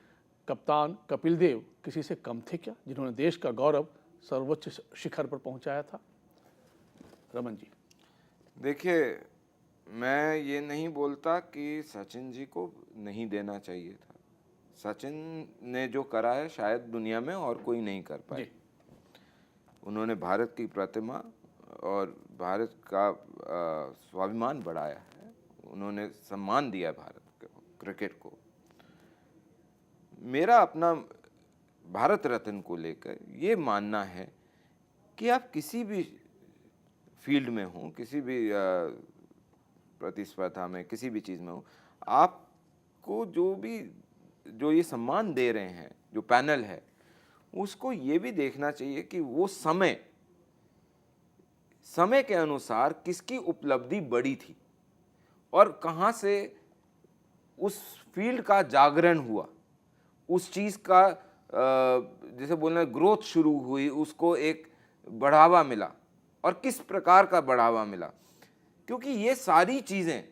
कप्तान कपिल देव किसी से कम थे क्या, जिन्होंने देश का गौरव सर्वोच्च शिखर पर पहुंचाया था? रमन जी, देखिए, मैं ये नहीं बोलता कि सचिन जी को नहीं देना चाहिए था। सचिन ने जो करा है शायद दुनिया में और कोई नहीं कर पाए। उन्होंने भारत की प्रतिमा और भारत का स्वाभिमान बढ़ाया है, उन्होंने सम्मान दिया भारत को, क्रिकेट को। मेरा अपना भारत रत्न को लेकर ये मानना है कि आप किसी भी फील्ड में हो, किसी भी प्रतिस्पर्धा में, किसी भी चीज़ में हो, आपको जो ये सम्मान दे रहे हैं, जो पैनल है, उसको ये भी देखना चाहिए कि वो समय के अनुसार किसकी उपलब्धि बड़ी थी और कहाँ से उस फील्ड का जागरण हुआ, उस चीज़ का जैसे बोलना ग्रोथ शुरू हुई, उसको एक बढ़ावा मिला और किस प्रकार का बढ़ावा मिला। क्योंकि ये सारी चीज़ें,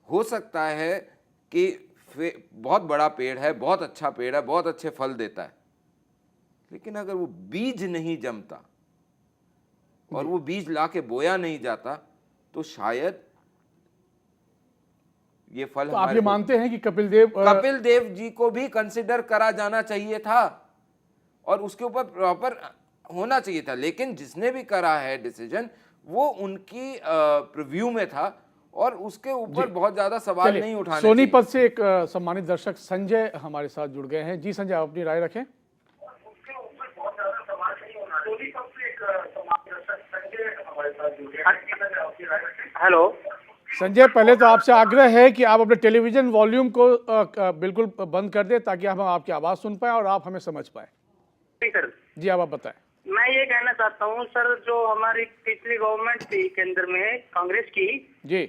हो सकता है कि बहुत बड़ा पेड़ है, बहुत अच्छा पेड़ है, बहुत अच्छे फल देता है, लेकिन अगर वो बीज नहीं जमता और वो बीज लाके बोया नहीं जाता तो शायद ये फल तो आप ये मानते हैं कि कपिल देव जी को भी कंसिडर करा जाना चाहिए था और उसके ऊपर प्रॉपर होना चाहिए था। लेकिन जिसने भी करा है डिसीजन, वो उनकी प्रीव्यू में था और उसके ऊपर बहुत ज्यादा सवाल नहीं उठाने चाहिए। सोनीपत से एक सम्मानित दर्शक संजय हमारे साथ जुड़ गए हैं। जी संजय, आप अपनी राय रखें। हेलो संजय, पहले तो आपसे आग्रह है कि आप अपने टेलीविजन वॉल्यूम को बिल्कुल बंद कर दें ताकि हम आपकी आवाज़ सुन पाएं और आप हमें समझ पाएं। सर जी, अब आप बताएं। मैं ये कहना चाहता हूँ सर, जो हमारी पिछली गवर्नमेंट थी केंद्र में कांग्रेस की जी,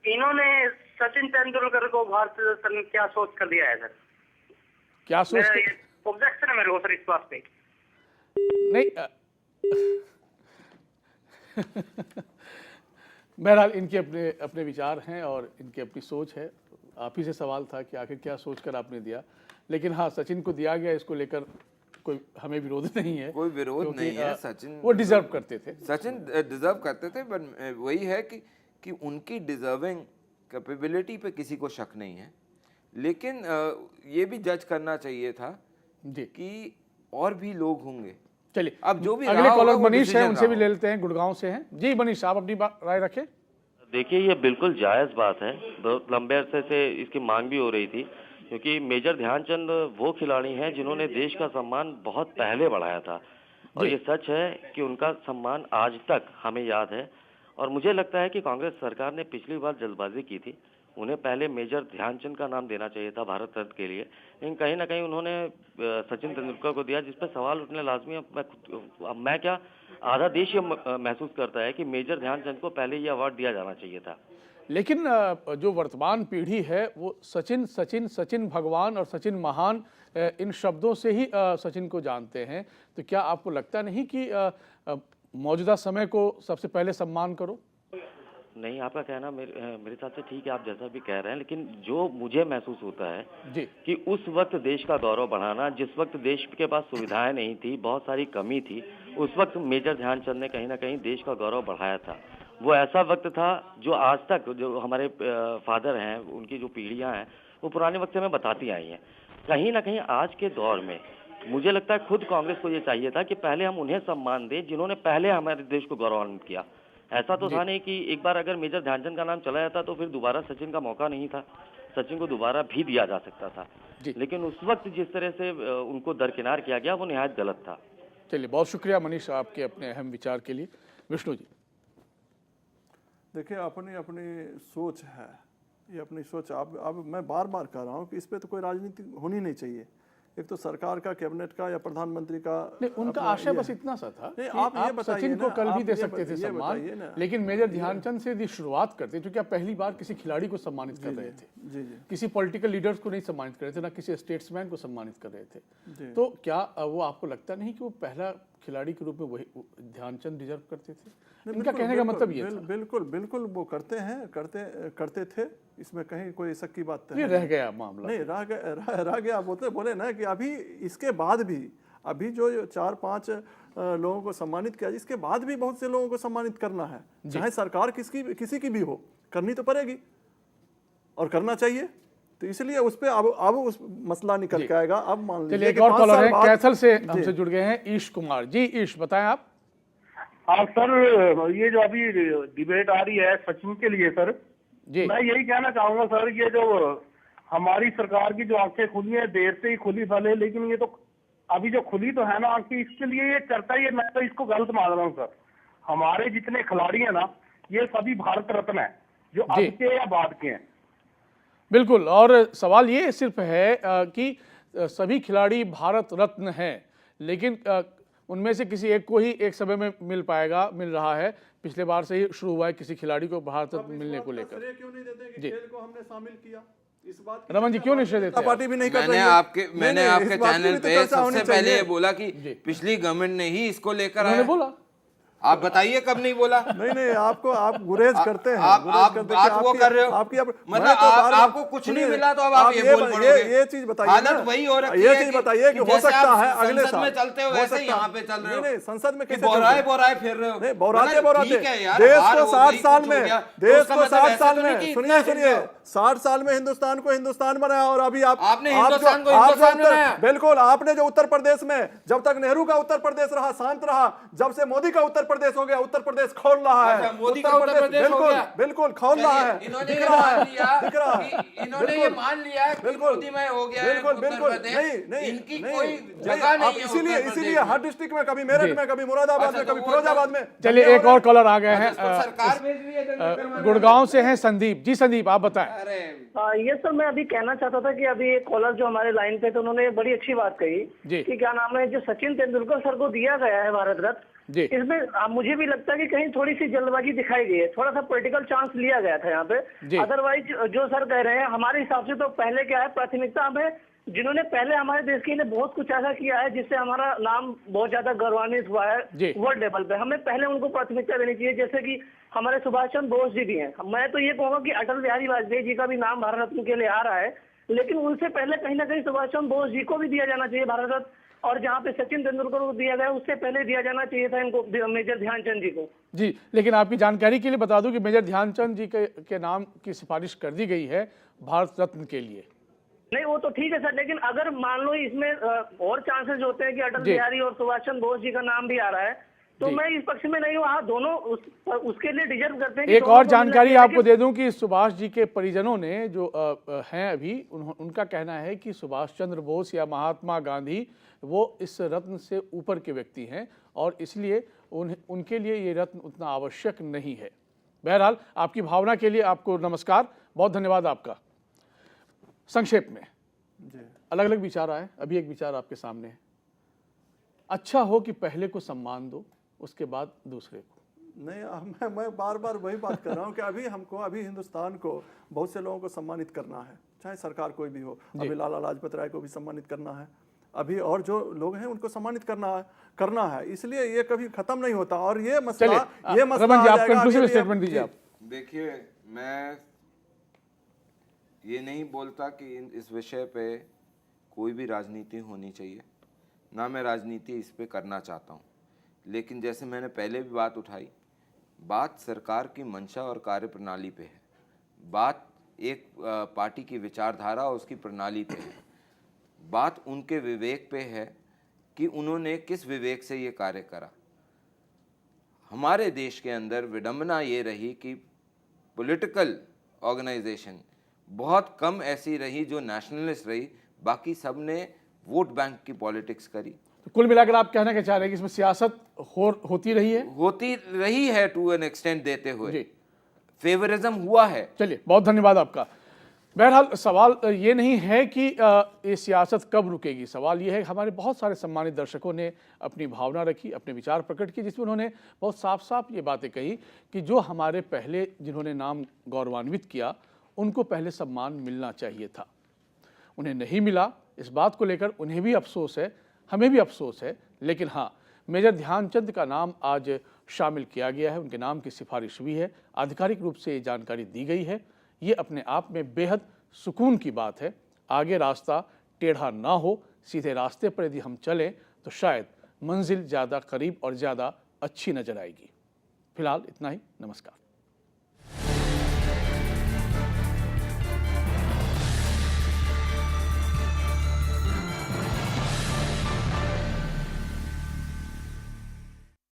इन्होंने सचिन तेंदुलकर को भारत रत्न क्या सोच कर दिया है सर? क्या सोच? ऑब्जेक्शन है मेरे को सर इस बात पे। नहीं, बहरहाल इनके अपने विचार हैं और इनकी अपनी सोच है। आप ही से सवाल था कि आखिर क्या सोचकर आपने दिया, लेकिन हाँ, सचिन को दिया गया, इसको लेकर कोई हमें विरोध नहीं है। कोई विरोध नहीं है। सचिन वो डिजर्व करते थे, सचिन डिजर्व करते थे, बट वही है कि उनकी डिजर्विंग कैपेबिलिटी पे किसी को शक नहीं है। लेकिन ये भी जज करना चाहिए था जी कि और भी लोग होंगे। चलिए, अब जो भी अगले कॉलर मनीष है, उनसे भी ले लेते हैं, गुड़गांव से हैं। जी मनीष, आप अपनी राय रखें। देखिए, ये बिल्कुल जायज़ बात है, बहुत लंबे अरसे से इसकी मांग भी हो रही थी, क्योंकि मेजर ध्यानचंद वो खिलाड़ी हैं जिन्होंने देश का सम्मान बहुत पहले बढ़ाया था और ये सच है कि उनका सम्मान आज तक हमें याद है। और मुझे लगता है कि कांग्रेस सरकार ने पिछली बार जल्दबाजी की थी, उन्हें पहले मेजर ध्यानचंद का नाम देना चाहिए था भारत रत्न के लिए, लेकिन कहीं ना कहीं उन्होंने सचिन तेंदुलकर को दिया, जिस पर सवाल उठने लाजमी है। मैं क्या, आधा देश ये महसूस करता है कि मेजर ध्यानचंद को पहले ये अवार्ड दिया जाना चाहिए था। लेकिन जो वर्तमान पीढ़ी है वो सचिन सचिन सचिन भगवान और सचिन महान इन शब्दों से ही सचिन को जानते हैं। तो क्या आपको लगता नहीं कि मौजूदा समय को सबसे पहले सम्मान करो? नहीं, आपका कहना मेरे हिसाब से ठीक है, आप जैसा भी कह रहे हैं, लेकिन जो मुझे महसूस होता है जी कि उस वक्त देश का गौरव बढ़ाना, जिस वक्त देश के पास सुविधाएं नहीं थी, बहुत सारी कमी थी, उस वक्त मेजर ध्यानचंद ने कहीं ना कहीं देश का गौरव बढ़ाया था। वो ऐसा वक्त था जो आज तक जो हमारे फादर हैं, उनकी जो पीढ़ियां हैं, वो पुराने वक्त में बताती आई हैं। कहीं ना कहीं आज के दौर में मुझे लगता है खुद कांग्रेस को ये चाहिए था कि पहले हम उन्हें सम्मान दें जिन्होंने पहले हमारे देश को गौरवान्वित किया। ऐसा तो था नहीं कि एक बार अगर मेजर ध्यानचंद का नाम चला जाता तो फिर दोबारा सचिन का मौका नहीं था, सचिन को दोबारा भी दिया जा सकता था, लेकिन उस वक्त जिस तरह से उनको दरकिनार किया गया वो निहायत गलत था। चलिए, बहुत शुक्रिया मनीष आपके अपने अहम विचार के लिए। विष्णु जी, देखिए अपनी अपनी सोच है, ये अपनी सोच। अब मैं बार बार कह रहा हूँ कि इस पे तो कोई राजनीति होनी नहीं चाहिए। एक तो सरकार का, कैबिनेट का या प्रधानमंत्री का, नहीं, उनका आशय बस इतना सा था कि आप ये बताइए सचिन को ना, कल भी आप दे ये सकते थे ये सम्मान, बताइए ना। लेकिन मेजर ध्यानचंद से यदि शुरुआत करते, क्योंकि आप पहली बार किसी खिलाड़ी को सम्मानित कर रहे थे, जी जी, किसी पॉलिटिकल लीडर्स को नहीं सम्मानित कर रहे थे, ना किसी स्टेट्समैन को सम्मानित कर रहे थे, तो क्या वो आपको लगता नहीं कि वो पहला खिलाड़ी के रूप में वही ध्यानचंद डिजर्व करते थे? इनका कहने का मतलब ये था। बिल्कुल बिल्कुल वो करते हैं, करते थे, इसमें कहीं कोई शक की बात नहीं। रह गया मामला, नहीं रह गया। बोले ना कि अभी इसके बाद भी, अभी जो 4-5 लोगों को सम्मानित किया, इसके बाद भी बहुत से लोगों को सम्मानित करना है, चाहे सरकार किसी की भी हो, करनी तो पड़ेगी और करना चाहिए। तो इसलिए उस पे अब उस मसला निकल के आएगा। अब मान लीजिए एक और कॉलर है कैथल से हमसे जुड़ गए हैं, ईश कुमार जी। ईश, बताएं आप। हाँ सर, ये जो अभी डिबेट आ रही है सचिन के लिए सर जी, मैं यही कहना चाहूंगा सर, ये जो हमारी सरकार की जो आंखें खुली है, देर से ही खुली भले, लेकिन ये तो अभी जो खुली तो है ना आंखें, इसके लिए ये चर्चा, ये मैं तो इसको गलत मान रहा हूँ सर। हमारे जितने खिलाड़ी हैं ना, ये सभी भारत रत्न है, जो अब के या बाद के हैं। बिल्कुल, और सवाल ये सिर्फ है कि सभी खिलाड़ी भारत रत्न हैं, लेकिन उनमें से किसी एक को ही एक समय में मिल रहा है। पिछले बार से ही शुरू हुआ है किसी खिलाड़ी को भारत रत्न मिलने को लेकर। क्यों नहीं देते कि खेल को हमने शामिल किया? इस बात रमन जी क्यों नहीं श्रेय देते? पार्टी भी नहीं कर रही है। मैंने आपके चैनल पे सबसे पहले ये बोला कि पिछली गवर्नमेंट ने ही इसको लेकर आया। बोला, आप बताइए कब नहीं बोला? नहीं, आप गुरेज करते हैं, आप बात वो कर रहे हो, मतलब आपको कुछ नहीं मिला तो अब आप ये बोल पड़ोगे। ये चीज बताइए, हालत वही हो रखी है। ये चीज बताइए कि हो सकता है अगले साल में चलते हो वैसे यहाँ पे चल रहे हो। नहीं, संसद में कैसे बोराए फिर रहे हो? नहीं, बोराते देश को 60 साल में, देश को 60 साल में, सुनिए 60 साल में हिंदुस्तान को हिंदुस्तान बनाया, और अभी आपने हिंदुस्तान को हिंदुस्तान बनाया। बिल्कुल, आपने जो उत्तर प्रदेश में, जब तक नेहरू का उत्तर प्रदेश रहा शांत रहा, जब से मोदी का उत्तर प्रदेश हो गया, उत्तर प्रदेश खोल रहा है। मोदी का उत्तर प्रदेश बिल्कुल खोल रहा है, इन्होंने ये मान लिया कि मोदी में हो गया है उत्तर प्रदेश। नहीं, इनकी कोई जगह नहीं है। इसीलिए हर डिस्ट्रिक्ट में, कभी मेरठ में, कभी मुरादाबाद में, कभी फिरोजाबाद में। चलिए, एक और कॉलर आ गए हैं, सरकार गुड़गांव से हैं संदीप जी। संदीप, आप बताएं। ये सर मैं अभी कहना चाहता था कि अभी एक कॉलर जो हमारे लाइन पे थे, उन्होंने बड़ी अच्छी बात कही कि क्या नाम है, जो सचिन तेंदुलकर सर को दिया गया है भारत रत्न, इसमें मुझे भी लगता है कि कहीं थोड़ी सी जल्दबाजी दिखाई गई है, थोड़ा सा पॉलिटिकल चांस लिया गया था यहाँ पे। अदरवाइज जो सर कह रहे हैं, हमारे हिसाब से तो पहले क्या है, प्राथमिकता हमें, जिन्होंने पहले हमारे देश के लिए बहुत कुछ ऐसा किया है जिससे हमारा नाम बहुत ज्यादा गौरवान्वित हुआ है वर्ल्ड लेवल पे, हमें पहले उनको प्राथमिकता देनी चाहिए। जैसे कि हमारे सुभाष चंद्र बोस जी भी हैं। मैं तो ये कहूँगा कि अटल बिहारी वाजपेयी जी का भी नाम भारत रत्न के लिए आ रहा है, लेकिन उनसे पहले कहीं ना कहीं सुभाष चंद्र बोस जी को भी दिया जाना चाहिए भारत रत्न, और जहाँ पे सचिन तेंदुलकर को दिया गया उससे पहले दिया जाना चाहिए था इनको, मेजर ध्यानचंद जी को। जी, लेकिन आपकी जानकारी के लिए बता दूं कि मेजर ध्यानचंद जी के नाम की सिफारिश कर दी गई है भारत रत्न के लिए। नहीं, वो तो ठीक है सर, लेकिन अगर मान लो इसमें और चांसेस होते हैं कि अटल बिहारी और सुभाष चंद्र बोस जी का नाम भी आ रहा है, तो मैं इस पक्ष में नहीं हूँ। हाँ, दोनों उसके लिए डिजर्व करते हैं। एक और जानकारी आपको दे दूं कि सुभाष जी के परिजनों ने जो हैं अभी, उनका कहना है कि सुभाष चंद्र बोस या महात्मा गांधी वो इस रत्न से ऊपर के व्यक्ति हैं, और इसलिए उनके लिए ये रत्न उतना आवश्यक नहीं है। बहरहाल, आपकी भावना के लिए आपको नमस्कार, बहुत धन्यवाद आपका। संक्षेप में अलग अलग विचार आए, अभी एक विचार आपके सामने है। अच्छा हो कि पहले को सम्मान दो, उसके बाद दूसरे को। नहीं, मैं बार बार वही बात कर रहा हूँ कि अभी हिंदुस्तान को बहुत से लोगों को सम्मानित करना है, चाहे सरकार कोई भी हो। अभी लाला लाजपत राय को भी सम्मानित करना है, अभी और जो लोग हैं उनको सम्मानित करना है, इसलिए ये कभी खत्म नहीं होता। और ये मसला आप कंक्लूसिव स्टेटमेंट दीजिए। आप देखिए, मैं ये नहीं बोलता कि इस विषय पे कोई भी राजनीति होनी चाहिए, ना मैं राजनीति इस पे करना चाहता हूँ, लेकिन जैसे मैंने पहले भी बात उठाई, बात सरकार की मंशा और कार्यप्रणाली पे है, बात एक पार्टी की विचारधारा और उसकी प्रणाली पे है, बात उनके विवेक पे है कि उन्होंने किस विवेक से ये कार्य करा। हमारे देश के अंदर विडंबना ये रही कि पॉलिटिकल ऑर्गेनाइजेशन बहुत कम ऐसी रही जो नेशनलिस्ट रही, बाकी सब ने वोट बैंक की पॉलिटिक्स करी। तो कुल मिलाकर आप कहना क्या चाह रहे हैं कि इसमें सियासत होती रही है टू एन एक्सटेंट, देते हुए फेवरिज्म हुआ है। चलिए, बहुत धन्यवाद आपका। बहरहाल सवाल ये नहीं है कि ये सियासत कब रुकेगी, सवाल ये है हमारे बहुत सारे सम्मानित दर्शकों ने अपनी भावना रखी, अपने विचार प्रकट किए, जिसमें उन्होंने बहुत साफ साफ ये बातें कही कि जो हमारे पहले जिन्होंने नाम गौरवान्वित किया उनको पहले सम्मान मिलना चाहिए था, उन्हें नहीं मिला। इस बात को लेकर उन्हें भी अफसोस है, हमें भी अफसोस है, लेकिन हाँ, मेजर ध्यानचंद का नाम आज शामिल किया गया है, उनके नाम की सिफारिश हुई है, आधिकारिक रूप से ये जानकारी दी गई है। ये अपने आप में बेहद सुकून की बात है। आगे रास्ता टेढ़ा ना हो, सीधे रास्ते पर यदि हम चलें तो शायद मंजिल ज़्यादा करीब और ज़्यादा अच्छी नजर आएगी। फिलहाल इतना ही, नमस्कार।